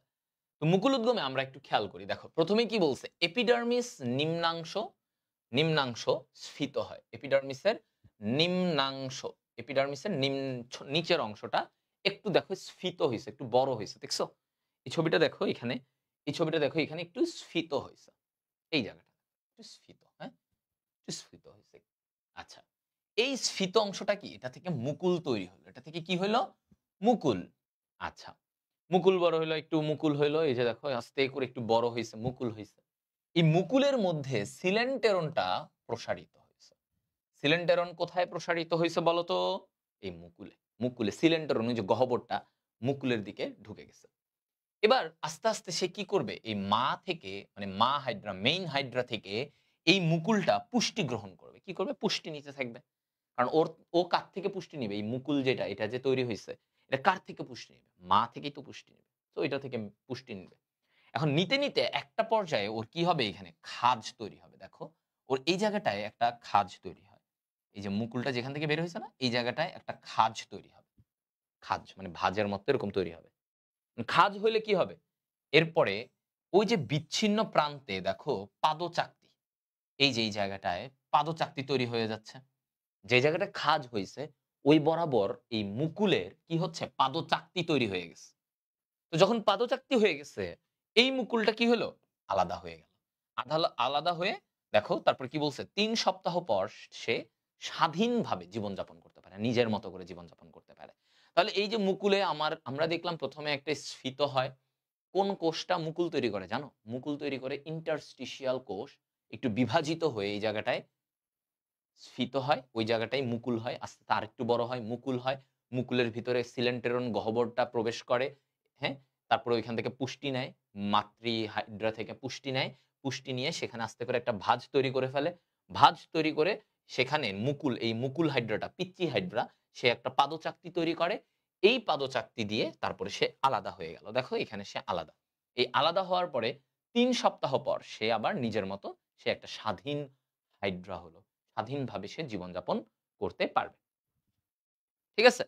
Speaker 1: তো মুকুল উদ্গমে আমরা একটু খেয়াল করি। দেখো ১ম এই কি বলছে? এপিডার্মিস নিম্নাংশ স্ফীত হয়। নিম্নাংশ, এপিডার্মিসের নিচের অংশটা একটু দেখো স্ফীত হইছে, একটু বড় হইছে। দেখছো? এই ছবিটা দেখো এখানে, এই ছবিটা দেখো এখানে একটু স্ফীত হইছে। এই জায়গাটা। একটু স্ফীত, হ্যাঁ? একটু স্ফীত হইছে। আচ্ছা। এই স্ফীত অংশটা কি? এটা থেকে মুকুল তৈরি হলো। এটা থেকে কি হইল? মুকুল। আচ্ছা। মুকুল বড় হইলো, একটু মুকুল হইলো। এই যে দেখো আস্তে করে একটু বড় হইছে, মুকুল হইছে। এই মুকুলের মধ্যে সিলেন্টেরনটা প্রসারিত হইছে। সিলেন্টেরন কোথায় প্রসারিত হইছে বলো তো? এই মুকুলে সিলেন্টেরন ওই যে গহ্বরটা মুকুলের দিকে ঢুকে গেছে। এবার আস্তে সে কি করবে? এই মা থেকে মানে মা হাইড্রা, মেইন হাইড্রা থেকে এই মুকুলটা পুষ্টি গ্রহণ করবে। কি করবে? পুষ্টি নিতে থাকবে। কারণ ও কার থেকে পুষ্টি নিবে? এই মুকুল যেটা, এটা যে তৈরি হইছে, এটা কার থেকে পুষ্টি নিবে? মা থেকেই তো পুষ্টি নিবে। তো এটা থেকে পুষ্টি নিবে। এখন নিতে একটা পর্যায়ে ওর কি হবে? এখানে খাজ তৈরি হবে। দেখো, ওর এই জায়গাটায় একটা খাজ তৈরি হয়। এই যে মুকুলটা যেখান থেকে বের হইছে না? এই জায়গাটায় একটা খাজ তৈরি হবে। খাজ মানে ভাঁজের মতো এরকম তৈরি হবে। খাজ হইলে কি হবে? এরপরে ওই যে বিচ্ছিন্ন প্রান্তে দেখো পাদচাকতি। এই যে এই জায়গাটায় পাদচাকতি তৈরি হয়ে যাচ্ছে। যে জায়গাটায় খাজ হইছে, ওই বরাবর এই মুকুলের কি হচ্ছে? পাদচাকতি তৈরি হয়ে গেছে। তো যখন পাদচাকতি হয়ে গেছে, এই মুকুলটা কি হলো? আলাদা হয়ে গেল। আলাদা হয়ে দেখো তারপর কি বলছে? ৩ সপ্তাহ পর সে স্বাধীনভাবে জীবনযাপন করতে পারে। নিজের মতো করে জীবনযাপন করতে পারে। তাহলে এই যে মুকুলে আমরা দেখলাম ১ম এ একটা স্ফীত হয়। কোন কোষটা মুকুল তৈরি করে জানো? মুকুল তৈরি করে ইন্টারস্টিশিয়াল কোষ। একটু বিভাজিত হয়ে এই জায়গাটায় স্ফীত হয়। ওই জায়গাটাই মুকুল হয়। আস্তে আরেকটু বড় হয়, মুকুল হয়। মুকুলের ভিতরে সিলেন্টেরন গহ্বরটা প্রবেশ করে। হ্যাঁ? তারপরে ওইখান থেকে পুষ্টি নেয়। মাতৃ হাইড্রা থেকে পুষ্টি নেয়। পুষ্টি নিয়ে সেখানে আস্তে করে একটা ভাঁজ তৈরি করে ফেলে। ভাঁজ তৈরি করে সেখানে এই মুকুল হাইড্রাটা, পিচ্চি হাইড্রা, সে একটা পাদচাকতি তৈরি করে। এই পাদচাকতি দিয়ে তারপরে সে আলাদা হয়ে গেল। দেখো এখানে সে আলাদা। এই আলাদা হওয়ার পরে ৩ সপ্তাহ পর সে আবার নিজের মতো সে একটা স্বাধীন হাইড্রা হলো। স্বাধীনভাবে সে জীবনযাপন করতে পারবে। ঠিক আছে?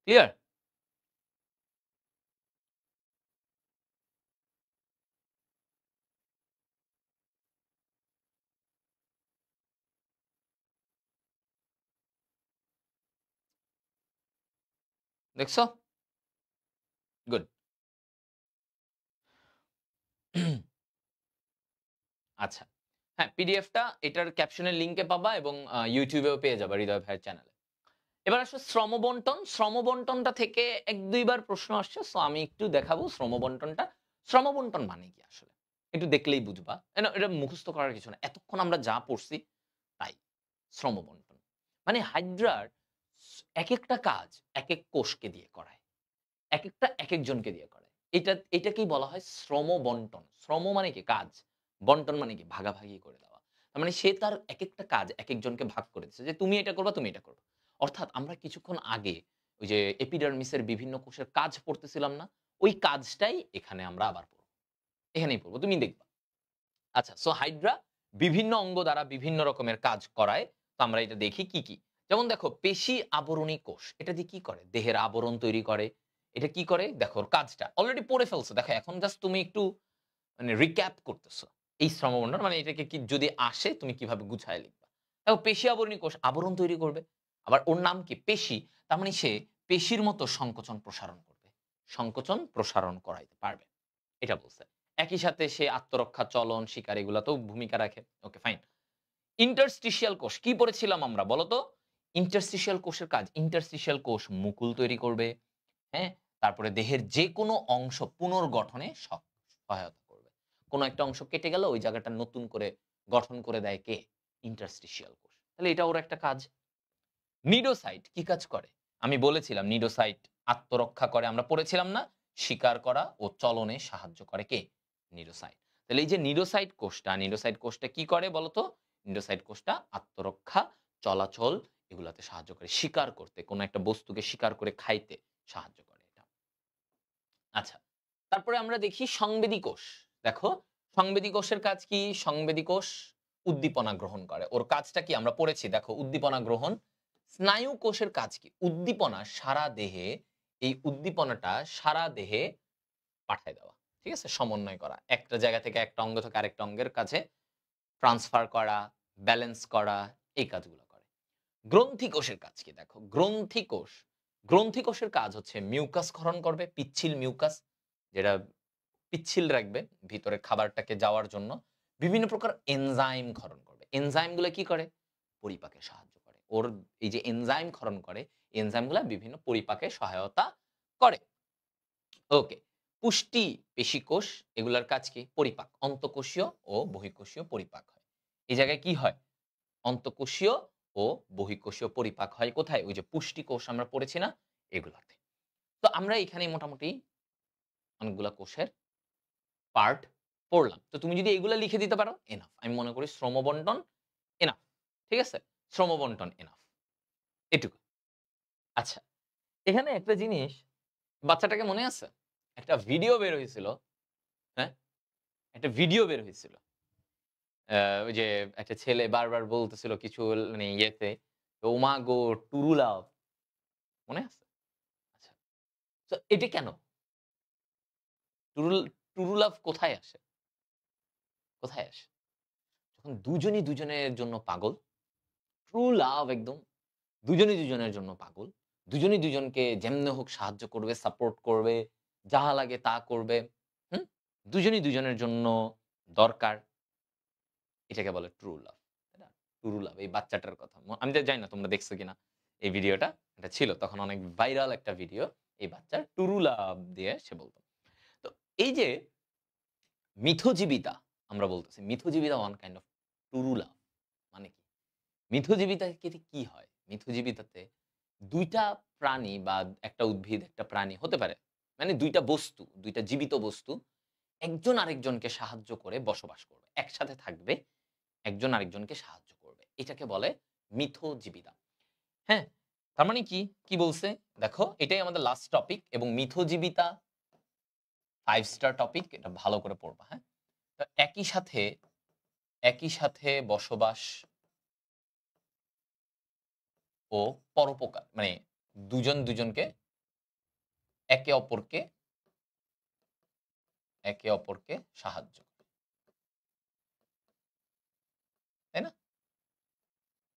Speaker 1: ক্লিয়ার? দেখছো? গুড। আচ্ছা। হ্যাঁ, পিডিএফটা এটার ক্যাপশনের লিংকে পাবা এবং ইউটিউবেও পেয়ে যাবা হৃদয় ভাইয়ের চ্যানেলে। এবার আসো শ্রম বন্টন। শ্রম বন্টনটা থেকে ১-২ বার প্রশ্ন আসছে। সো আমি একটু দেখাবো শ্রম বন্টনটা। শ্রম বন্টন মানে কি আসলে? একটু দেখলেই বুঝবা। এটা মুখস্থ করার কিছু না। এতক্ষণ আমরা যা পড়ছি তাই। শ্রম বন্টন। মানে হাইড্রার একেকটা কাজ একেক কোষকে দিয়ে করায়। একেকটা একেকজনকে দিয়ে করায়। এটাকেই বলা হয় শ্রম বন্টন। শ্রম মানে কি? কাজ। বন্টন মানে কি? ভাগাভাগি করে দেওয়া। তার মানে সে তার একেকটা কাজ একেকজনকে ভাগ করে দিচ্ছে যে, "তুমি এটা করবা, তুমি এটা করবা।" অর্থাৎ আমরা কিছুক্ষণ আগে ওই যে এপিডার্মিসের বিভিন্ন কোষের কাজ পড়তেছিলাম না? ওই কাজটাই এখানে আমরা আবার পড়ব। এখানেই পড়ব। তুমি দেখবা। আচ্ছা, সো হাইড্রা বিভিন্ন অঙ্গ দ্বারা বিভিন্ন রকমের কাজ করায়। তো আমরা এটা দেখি কি, কি? যেমন দেখো পেশি আবরণী কোষ। এটা দিয়ে কি করে? দেহের আবরণ তৈরি করে। এটা কি করে? দেখো ওর কাজটা। অলরেডি পড়ে ফেলছো। দেখো এখন জাস্ট তুমি একটু মানে রিক্যাপ করতেছো। এই শ্রমবন্ধন মানে এটাকে কি যদি আসে তুমি কিভাবে গুছায় লিখবা। দেখো পেশি আবরণী কোষ আবরণ তৈরি করবে। আবার ওর নাম কি? পেশি। তার মানে সে পেশির মতো সংকোচন প্রসারণ করবে। সংকোচন প্রসারণ করাইতে পারবে। এটা বলছে। একই সাথে সে আত্মরক্ষা, চলন, শিকার এগুলাতেও ভূমিকা রাখে। Okay fine. ইন্টারস্টিশিয়াল কোষ কি পড়েছিলাম আমরা বলো তো? ইন্টারস্টিশিয়াল কোষের কাজ। ইন্টারস্টিশিয়াল কোষ মুকুল তৈরি করবে। হ্যাঁ? তারপরে দেহের যেকোনো অংশ পুনর্গঠনে সহায়তা করবে। কোন একটা অংশ কেটে গেল ওই জায়গাটা নতুন করে গঠন করে দেয় কে? ইন্টারস্টিশিয়াল কোষ। তাহলে এটা ওর একটা কাজ। নিডোসাইট কি কাজ করে? আমি বলেছিলাম নিডোসাইট আত্মরক্ষা করে। আমরা পড়েছিলাম না? শিকার করা ও চলনে সাহায্য করে কে? নিডোসাইট। তাহলে এই যে নিডোসাইট কোষটা কি করে বলতো? নিডোসাইট কোষটা আত্মরক্ষা, চলাচল এগুলাতে সাহায্য করে। শিকার করতে, কোন একটা বস্তুকে শিকার করে খাইতে সাহায্য করে এটা। আচ্ছা। তারপরে আমরা দেখি সংবেদী কোষ। দেখো, সংবেদী কোষের কাজ কি? সংবেদী কোষ উদ্দীপনা গ্রহণ করে। ওর কাজটা কি? আমরা পড়েছি দেখো উদ্দীপনা গ্রহণ। স্নায়ু কোষের কাজ কি? উদ্দীপনা সারা দেহে এই উদ্দীপনাটা সারা দেহে পাঠায় দেওয়া। ঠিক আছে? সমন্বয় করা। একটা জায়গা থেকে একটা অঙ্গ থেকে আরেকটা অঙ্গের কাছে ট্রান্সফার করা, ব্যালেন্স করা এই কাজগুলো করে। গ্রন্থি কোষের কাজ কি দেখো? গ্রন্থি কোষের কাজ হচ্ছে মিউকাস ক্ষরণ করবে, পিচ্ছিল মিউকাস যেটা পিচ্ছিল রাখবে ভিতরে খাবারটাকে যাওয়ার জন্য। বিভিন্ন প্রকার এনজাইম ক্ষরণ করবে। এনজাইম গুলো কি করে? পরিপাকে সাহায্য করে। ওর এই যে এনজাইম ক্ষরণ করে, এনজাইম গুলা বিভিন্ন পরিপাকে সহায়তা করে। ওকে। পুষ্টি পেশিকোষ এগুলার কাজ কি? পরিপাক। অন্তঃকোষীয় ও বহিঃকোষীয় পরিপাক হয়। এই জায়গায় কি হয়? অন্তঃকোষীয় ও বহিঃকোষীয় পরিপাক হয় কোথায়? ওই যে পুষ্টি কোষ আমরা পড়েছি না? এগুলাতে। তো আমরা এখানে মোটামুটি অনেকগুলা কোষের পার্ট পড়লাম। তো তুমি যদি এগুলা লিখে দিতে পারো এনাফ। আমি মনে করি শ্রমবন্টন এনাফ। ঠিক আছে? শ্রমবন্টন এনাফ। এটুকু। আচ্ছা। এখানে একটা জিনিস বাচ্চাটাকে মনে আছে? একটা ভিডিও বের হয়েছিল, হ্যাঁ? একটা ভিডিও বের হয়েছিল। ওই যে একটা ছেলে বারবার বলতেছিল কিছু মানে ইয়েতে, "ওমা গো টুরু লাভ।" মনে আছে? আচ্ছা। তো এটা কেন? টুরু টুরু লাভ কোথায় আসে? কোথায় আসে? যখন দুজনই দুজনের জন্য পাগল, ট্রু লাভ একদম। দুজনই দুজনের জন্য পাগল। দুজনই দুজনকে যেমনে হোক সাহায্য করবে, সাপোর্ট করবে, যাহা লাগে তা করবে। হুম? দুজনই দুজনের জন্য দরকার। এটাকে বলে ট্রু লাভ। তাই না? ট্রু লাভ এই বাচ্চাটার কথা। আমি তো জানি না তোমরা দেখছো কিনা এই ভিডিওটা। এটা ছিল তখন অনেক ভাইরাল একটা ভিডিও। এই বাচ্চার টুরু লাভ দিয়ে সে বলত। তো এই যে মিথজীবিতা আমরা বলতেছি। মিথজীবিতা one kind of true love মানে কি? মিথজীবিতাতে কি হয়? মিথজীবিতাতে ২ টা প্রাণী বা একটা উদ্ভিদ, একটা প্রাণী হতে পারে। মানে ২ টা বস্তু, ২ টা জীবিত বস্তু একজন আরেকজনকে সাহায্য করে বসবাস করবে। একসাথে থাকবে, একজন আরেকজনকে সাহায্য করবে। এটাকে বলে মিথজীবিতা। হ্যাঁ? তার মানে কি? কি বলছে? দেখো এটাই আমাদের লাস্ট টপিক এবং মিথজীবিতা 5 স্টার টপিক। এটা ভালো করে পড়বা, হ্যাঁ? তো একই সাথে বসবাস ও পরোপকার মানে দুজন দুজনকে একে অপরকে সাহায্য করে। তাই না?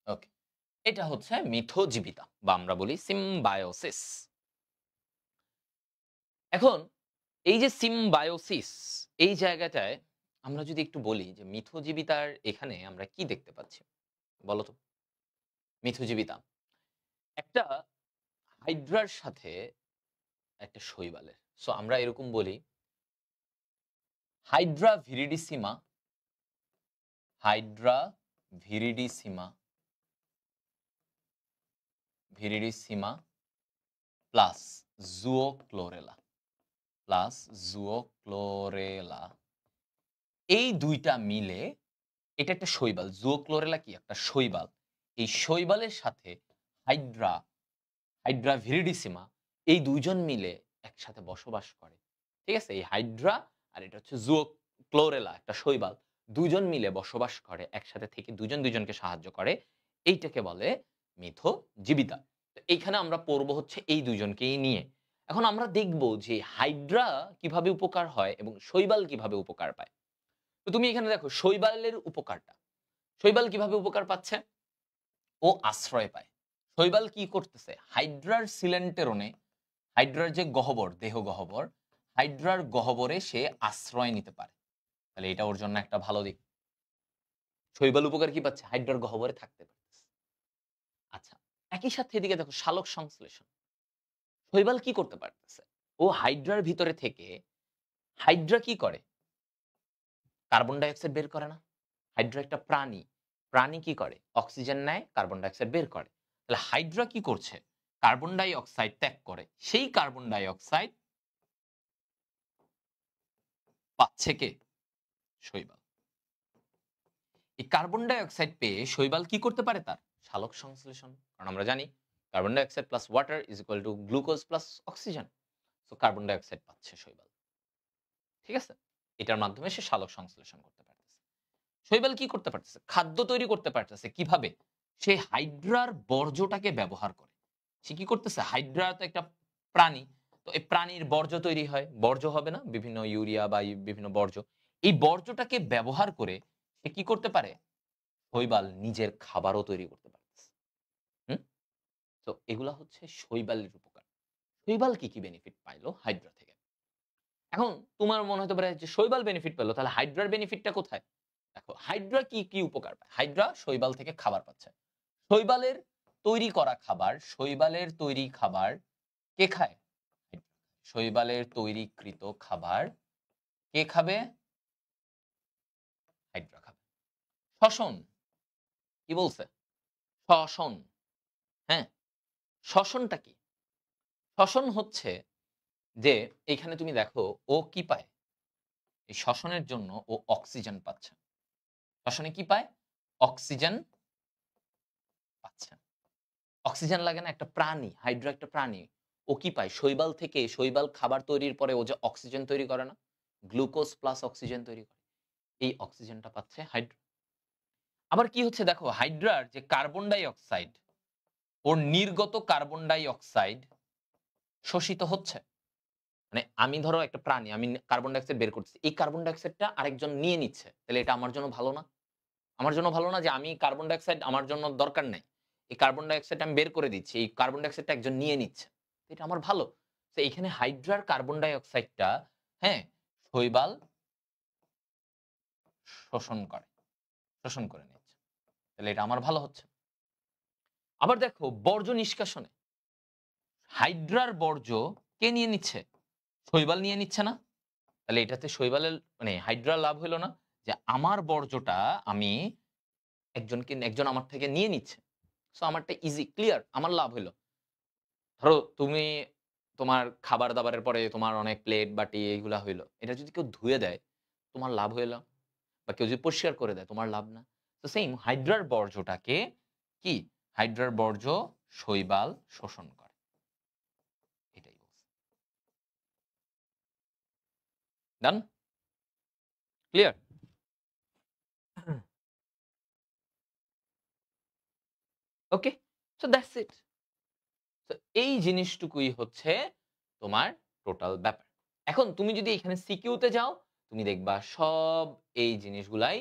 Speaker 1: ওকে। এটা হচ্ছে মিথজীবিতা বা আমরা বলি সিম্বায়োসিস। এখন এই যে সিম্বায়োসিস, এই জায়গাটায় আমরা যদি একটু বলি যে মিথজীবিতার এখানে আমরা কি দেখতে পাচ্ছি বলো তো? মিথজীবিতা একটা হাইড্রার সাথে একটা শৈবালের। সো আমরা এরকম বলি হাইড্রা ভিরিডিসিমা, হাইড্রা ভিরিডিসিমা, ভিরিডিসিমা প্লাস জুওক্লোরেলা, প্লাস জুওক্লোরেলা, এই দুইটা মিলে এটা একটা শৈবাল। জুওক্লোরেলা কি একটা শৈবাল। এই শৈবালের সাথে হাইড্রা, হাইড্রা ভিরিডিসিমা, এই দুইজন মিলে একসাথে বসবাস করে। ঠিক আছে? এই হাইড্রা আর এটা হচ্ছে জুওক্লোরেলা, একটা শৈবাল। দুজন মিলে বসবাস করে, একসাথে থেকে দুজন দুজনকে সাহায্য করে। এইটাকে বলে মিথজীবিতা। তো এইখানে আমরা পড়বো হচ্ছে এই দুজনকেই নিয়ে। এখন আমরা দেখব যে হাইড্রা কিভাবে উপকার হয় এবং শৈবাল কিভাবে উপকার পায়। তো তুমি এখানে দেখো শৈবালের উপকারটা। শৈবাল কিভাবে উপকার পাচ্ছে? ও আশ্রয় পায়। শৈবাল কি করতেছে? হাইড্রার সিলেন্টেরনে, হাইড্রার যে গহ্বর, দেহ গহ্বর, হাইড্রার গহ্বরে সে আশ্রয় নিতে পারে। তাহলে এটা ওর জন্য একটা ভালো দিক। শৈবাল উপকার কি পাচ্ছে? হাইড্রার গহ্বরে থাকতে পারতেছে। আচ্ছা, একই সাথে এদিকে দেখো সালোক সংশ্লেষণ। শৈবাল কি করতে পারতেছে? ও হাইড্রার ভিতরে থেকে, হাইড্রা কি করে? কার্বন ডাই অক্সাইড বের করে না? হাইড্রা একটা প্রাণী। প্রাণী কি করে? অক্সিজেন নেয়, কার্বন ডাই অক্সাইড বের করে। তাহলে হাইড্রা কি করছে? কার্বন ডাই অক্সাইড ত্যাগ করে। সেই কার্বন ডাই অক্সাইড পাচ্ছে কে? শৈবাল। এই কার্বন ডাই অক্সাইড পেয়ে শৈবাল কি করতে পারে? তার সালোক সংশ্লেষণ। কারণ আমরা জানি carbon dioxide plus water is equal to glucose plus oxygen. So carbon dioxide পাচ্ছে শৈবাল। ঠিক আছে? এটার মাধ্যমে সে সালোক সংশ্লেষণ করতে পারতেছে। শৈবাল কি করতে পারতেছে? খাদ্য তৈরি করতে পারতেছে। কিভাবে? সে হাইড্রার বর্জ্যটাকে ব্যবহার করে। সে কি করতেছে? হাইড্রা তো একটা প্রাণী। তো এই প্রাণীর বর্জ্য তৈরি হয়। বর্জ্য হবে না? বিভিন্ন ইউরিয়া বা বিভিন্ন বর্জ্য। এই বর্জ্যটাকে ব্যবহার করে সে কি করতে পারে? শৈবাল নিজের খাবারও তৈরি করতে পারতেছে। হুম? তো এগুলা হচ্ছে শৈবালের উপকার। শৈবাল কি বেনিফিট পাইলো হাইড্রা থেকে? এখন তোমার মনে হতে পারে যে শৈবাল বেনিফিট পেল, তাহলে হাইড্রার বেনিফিটটা কোথায়? দেখো হাইড্রা কি উপকার পায়? হাইড্রা শৈবাল থেকে খাবার পাচ্ছে। শৈবালের তৈরি করা খাবার, শৈবালের তৈরি খাবার কে খায়? শৈবালের তৈরিকৃত খাবার কে খাবে? হাইড্রা খাবে। শ্বসন কি বলছে? শ্বসন। হ্যাঁ, শ্বসনটা কি? শ্বসন হচ্ছে যে এখানে তুমি দেখো ও কি পায়? এই শ্বসনের জন্য ও অক্সিজেন পাচ্ছে। শ্বসনে কি পায়? অক্সিজেন পাচ্ছে। অক্সিজেন লাগে না? একটা প্রাণী, হাইড্রা একটা প্রাণী। ও কি পায়? শৈবাল থেকে, শৈবাল খাবার তৈরির পরে ও যে অক্সিজেন তৈরি করে না? গ্লুকোজ প্লাস অক্সিজেন তৈরি করে। এই অক্সিজেনটা পাচ্ছে হাইড্রা। আবার কি হচ্ছে দেখো হাইড্রার যে কার্বন ডাই অক্সাইড, ওর নির্গত কার্বন ডাই অক্সাইড শোষিত হচ্ছে। মানে আমি ধরো একটা প্রাণী, আমি কার্বন ডাই অক্সাইড বের করতেছি। এই কার্বন ডাই অক্সাইডটা আরেকজন নিয়ে নিচ্ছে। তাহলে এটা আমার জন্য ভালো না? আমার জন্য ভালো না যে আমি কার্বন ডাই অক্সাইড আমার জন্য দরকার নাই। এই কার্বন ডাই অক্সাইডটা আমি বের করে দিচ্ছি। এই কার্বন ডাই অক্সাইডটা একজন নিয়ে নিচ্ছে। এটা আমার ভালো। তো এখানে হাইড্রার কার্বন ডাই অক্সাইডটা, হ্যাঁ, শৈবাল শোষণ করে। শোষণ করে নিচ্ছে। তাহলে এটা আমার ভালো হচ্ছে। আবার দেখো বর্জ্য নিষ্কাশনে হাইড্রার বর্জ্য কে নিয়ে নিচ্ছে? শৈবাল নিয়ে নিচ্ছে না? তাহলে এটাতে শৈবালের মানে হাইড্রার লাভ হলো না? যে আমার বর্জ্যটা আমি একজন আমার থেকে নিয়ে নিচ্ছে। সো আমারটা ইজি ক্লিয়ার, আমার লাভ হইলো। ধরো তুমি তোমার খাবার-দাবারের পরে তোমার অনেক প্লেট, বাটি এগুলা হইলো। এটা যদি কেউ ধুয়ে দেয়, তোমার লাভ হইলো। বা কেউ যদি পরিষ্কার করে দেয়, তোমার লাভ না? তো সেইম হাইড্রার বর্জ্যটাকে কি? হাইড্রার বর্জ্য শৈবাল শোষণ করে। এটাই বলছে। Done? Clear? Okay? So that's it. তো এই জিনিসটুকুই হচ্ছে তোমার টোটাল ব্যাপার। এখন তুমি যদি এখানে সিকিউতে যাও, তুমি দেখবা সব এই জিনিসগুলাই,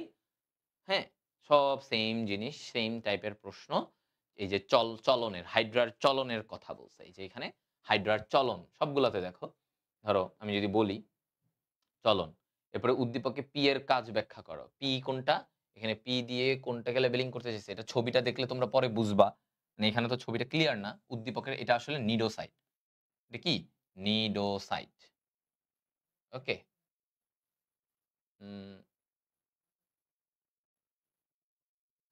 Speaker 1: হ্যাঁ, সব সেইম জিনিস, সেইম টাইপের প্রশ্ন। এই যে চলনের, হাইড্রার চলনের কথা বলছে। এই যে এখানে হাইড্রার চলন সবগুলাতে দেখো ধরো আমি যদি বলি চলন, এরপরে উদ্দীপকে পি এর কাজ ব্যাখ্যা করো। পি কোনটা? এখানে পি দিয়ে কোনটাকে লেবেলিং করতে চাইছে? এটা ছবিটা দেখলে তোমরা পরে বুঝবা। মানে এখানে তো ছবিটা ক্লিয়ার না। উদ্দীপকের এটা আসলে নিডোসাইট। এটা কি? নিডোসাইট। ওকে? উম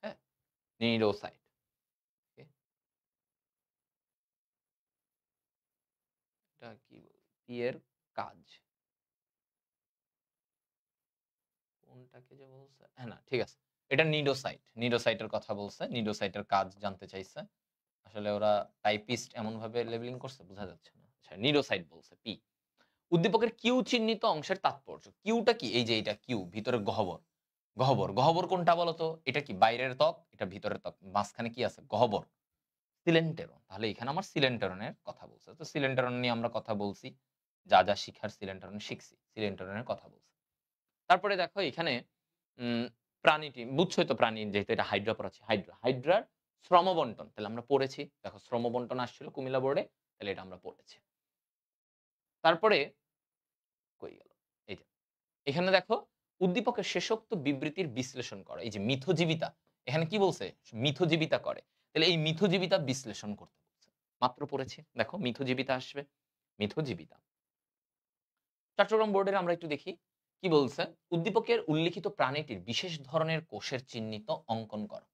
Speaker 1: হ্যাঁ? নিডোসাইট। ওকে? এটা কি পি এর কাজ। কোনটাকে যে বলছে? হ্যাঁ, না ঠিক আছে। এটা নিডোসাইট। নিডোসাইটের কথা বলছে। নিডোসাইটের কাজ জানতে চাইছে। আসলে ওরা টাইপিস্ট এমনভাবে লেবেলিং করছে বোঝা যাচ্ছে না। আচ্ছা নিডোসাইট বলছে পি। উদ্দীপকের কিউ চিহ্নিত অংশের তাৎপর্য। কিউটা কি? এই যে এটা কিউ ভিতরে গহ্বর। গহ্বর। গহ্বর কোনটা বলো তো? এটা কি বাইরের ত্বক, এটা ভিতরের ত্বক। মাঝখানে কি আছে? গহ্বর। সিলেন্টেরন। তাহলে এখানে আমার সিলেন্টেরনের কথা বলছে। তো সিলেন্টেরন নিয়ে আমরা কথা বলছি। যা শিখার সিলেন্টেরন শিখছি। সিলেন্টেরনের কথা বলছে। তারপরে দেখো এখানে উম প্রাণীটি বুঝছোই তো প্রাণী যেহেতু এটা হাইড্রা পড়াচ্ছি। হাইড্রা। হাইড্রার শ্রমবন্টন। তাহলে আমরা পড়েছি। দেখো শ্রমবন্টন আসছিল কুমিল্লা বোর্ডে। তাহলে এটা আমরা পড়েছি। তারপরে কই গেল? এই যে এখানে দেখো উদ্দীপকের শেষোক্ত বিবৃতির বিশ্লেষণ করা। এই যে মিথজীবিতা। এখানে কি বলছে? মিথজীবিতা করে। তাহলে এই মিথজীবিতা বিশ্লেষণ করতে বলছে। মাত্র পড়েছি। দেখো মিথজীবিতা আসবে। মিথজীবিতা। চট্টগ্রাম বোর্ডের আমরা একটু দেখি। কি বলছে? উদ্দীপকের উল্লিখিত প্রাণীটির বিশেষ ধরনের কোষের চিহ্নিত অঙ্কন করো।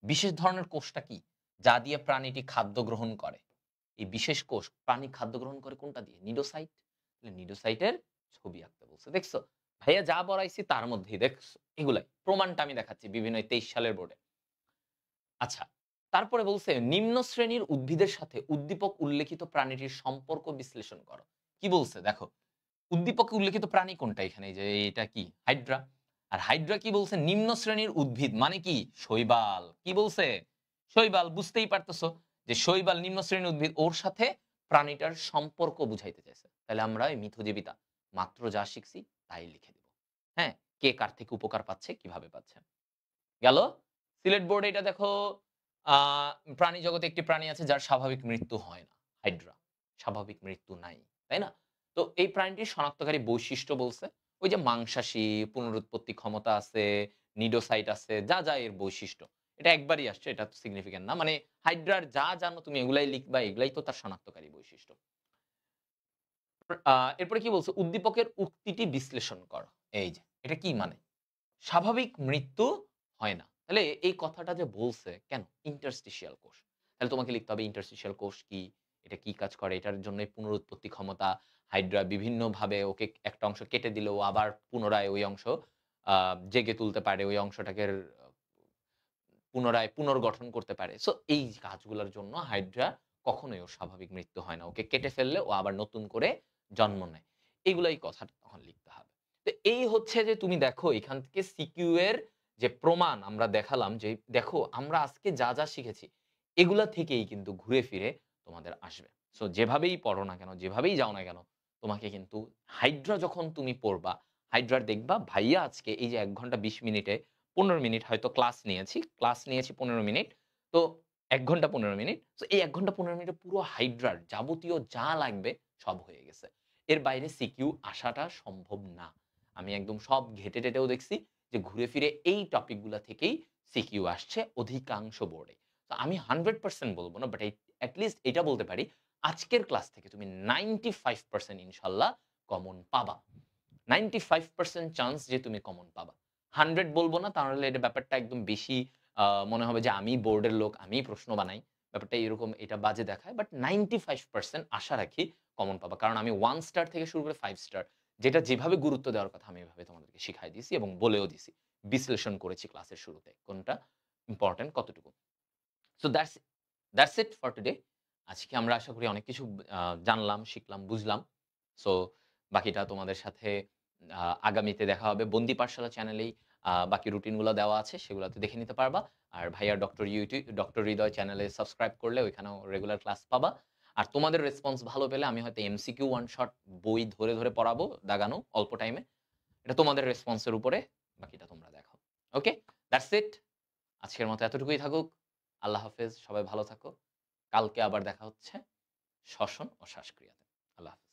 Speaker 1: বিশেষ ধরনের কোষটা কি? যা দিয়ে প্রাণীটি খাদ্য গ্রহণ করে। এই বিশেষ কোষ প্রাণী খাদ্য গ্রহণ করে কোনটা দিয়ে? নিডোসাইট। তাহলে নিডোসাইটের ছবি আঁকতে বলছে। দেখছো? ভাইয়া যা পড়াইছি তার মধ্যেই দেখছো। এগুলাই। প্রমাণটা আমি দেখাচ্ছি বিভিন্ন ২৩ সালের বোর্ডে। আচ্ছা। তারপরে বলছে নিম্ন শ্রেণীর উদ্ভিদের সাথে উদ্দীপক উল্লেখিত প্রাণীটির সম্পর্ক বিশ্লেষণ করো। কি বলছে? দেখো উদ্দীপকে উল্লেখিত প্রাণী কোনটা এখানে? এই যে এটা কি? হাইড্রা। আর হাইড্রা কি বলছে? নিম্ন শ্রেণীর উদ্ভিদ মানে কি? শৈবাল। কি বলছে? শৈবাল বুঝতেই পারতেছো যে শৈবাল নিম্ন শ্রেণীর উদ্ভিদ ওর সাথে প্রাণীটার সম্পর্ক বুঝাইতে চাইছে। তাহলে আমরা এই মিথজীবিতা মাত্র যা শিখছি তাই লিখে দেব। হ্যাঁ? কে কার থেকে উপকার পাচ্ছে, কিভাবে পাচ্ছে। গেল? সিলেট বোর্ডে এটা দেখো আ প্রাণী জগতে একটি প্রাণী আছে যার স্বাভাবিক মৃত্যু হয় না। হাইড্রা। স্বাভাবিক মৃত্যু নাই। তাই না? তো এই প্রাণীটির শনাক্তকারী বৈশিষ্ট্য বলছে, ওই যে মাংসাশী, পুনরুৎপত্তি ক্ষমতা আছে, নিডোসাইট আছে, যা এর বৈশিষ্ট্য। এটা একবারই আসছে, এটা তো সিগনিফিক্যান্ট না। মানে হাইড্রার যা জানো তুমি এগুলাই লিখবা, এগুলাই তো তার শনাক্তকারী বৈশিষ্ট্য। আ এরপরে কি বলছে? উদ্দীপকের উক্তিটি বিশ্লেষণ কর। এই যে, এটা কি মানে? স্বাভাবিক মৃত্যু হয় না। তাহলে এই কথাটা যে বলছে কেন? ইন্টারস্টিশিয়াল কোষ। তাহলে তোমাকে লিখতে হবে ইন্টারস্টিশিয়াল কোষ কি? এটা কি কাজ করে? এটার জন্যই পুনরুৎপত্তি ক্ষমতা। হাইড্রা বিভিন্নভাবে ওকে একটা অংশ কেটে দিলেও আবার পুনরায় ওই অংশ আ জেগে তুলতে পারে। ওই অংশটাকে পুনরায় পুনর্গঠন করতে পারে। সো এই কাজগুলোর জন্য হাইড্রা কখনোই ওর স্বাভাবিক মৃত্যু হয় না। ওকে কেটে ফেললে ও আবার নতুন করে জন্ম নেয়। এগুলাই কথাটা তখন লিখতে হবে। তো এই হচ্ছে যে তুমি দেখো এখান থেকে সিকিউ এর যে প্রমাণ আমরা দেখালাম যে দেখো আমরা আজকে যা শিখেছি এগুলা থেকেই কিন্তু ঘুরে ফিরে তোমাদের আসবে। সো যেভাবেই পড়ো না কেন, যেভাবেই যাও না কেন তোমাকে কিন্তু হাইড্রা যখন তুমি পড়বা, হাইড্রার দেখবা ভাইয়া আজকে এই যে ১ ঘন্টা ২০ মিনিটে ১৫ মিনিট হয়তো ক্লাস নিয়েছি। ক্লাস নিয়েছি ১৫ মিনিট। তো ১ ঘন্টা ১৫ মিনিট। সো এই ১ ঘন্টা ১৫ মিনিটে পুরো হাইড্রার যাবতীয় যা লাগবে সব হয়ে গেছে। এর বাইরে সিকিউ আসাটা সম্ভব না। আমি একদম সব ঘেঁটে-টেটেও দেখছি যে ঘুরে ফিরে এই টপিক গুলা থেকেই সিকিউ আসছে অধিকাংশ বোর্ডে। তো আমি 100% বলব না বাট এট লিস্ট এটা বলতে পারি আজকের ক্লাস থেকে তুমি 95% ইনশাআল্লাহ কমন পাবা। 95% চান্স যে তুমি কমন পাবা। 100 বলব না তাহলে এটা ব্যাপারটা একদম বেশি মনে হবে যে আমি বোর্ডের লোক, আমিই প্রশ্ন বানাই। ব্যাপারটা এরকম এটা বাজে দেখায়। বাট 95% আশা রাখি কমন পাবা। কারণ আমি 1 স্টার থেকে শুরু করে 5 স্টার যেটা যেভাবে গুরুত্ব দেওয়ার কথা আমি এভাবে তোমাদেরকে শিখাই দিয়েছি এবং বলেও দিছি। বিশ্লেষণ করেছি ক্লাসের শুরুতে। কোনটা ইম্পোর্টেন্ট কতটুকু। So that's it for today. আজকে আমরা আশা করি অনেক কিছু জানলাম, শিখলাম, বুঝলাম। সো বাকিটা তোমাদের সাথে আগামীতে দেখা হবে। বন্দি পাঠশালা চ্যানেলেই বাকি রুটিন গুলো দেওয়া আছে সেগুলাতে দেখে নিতে পারবা। আর ভাইয়া ডক্টর হৃদয় চ্যানেলে সাবস্ক্রাইব করলে ওইখানেও রেগুলার ক্লাস পাবা। আর তোমাদের রেসপন্স ভালো পেলে আমি হয়তো এমসিকিউ ওয়ান শট বই ধরে পড়াবো দাগানো অল্প টাইমে। এটা তোমাদের রেসপন্সের উপরে। বাকিটা তোমরা দেখো। ওকে? That's it. আজকের মতো এতটুকুই থাকুক। আল্লাহ হাফেজ। সবাই ভালো থাকো। কালকে আবার দেখা হচ্ছে শ্বসন ও শ্বাসক্রিয়াতে। আল্লাহ হাফেজ।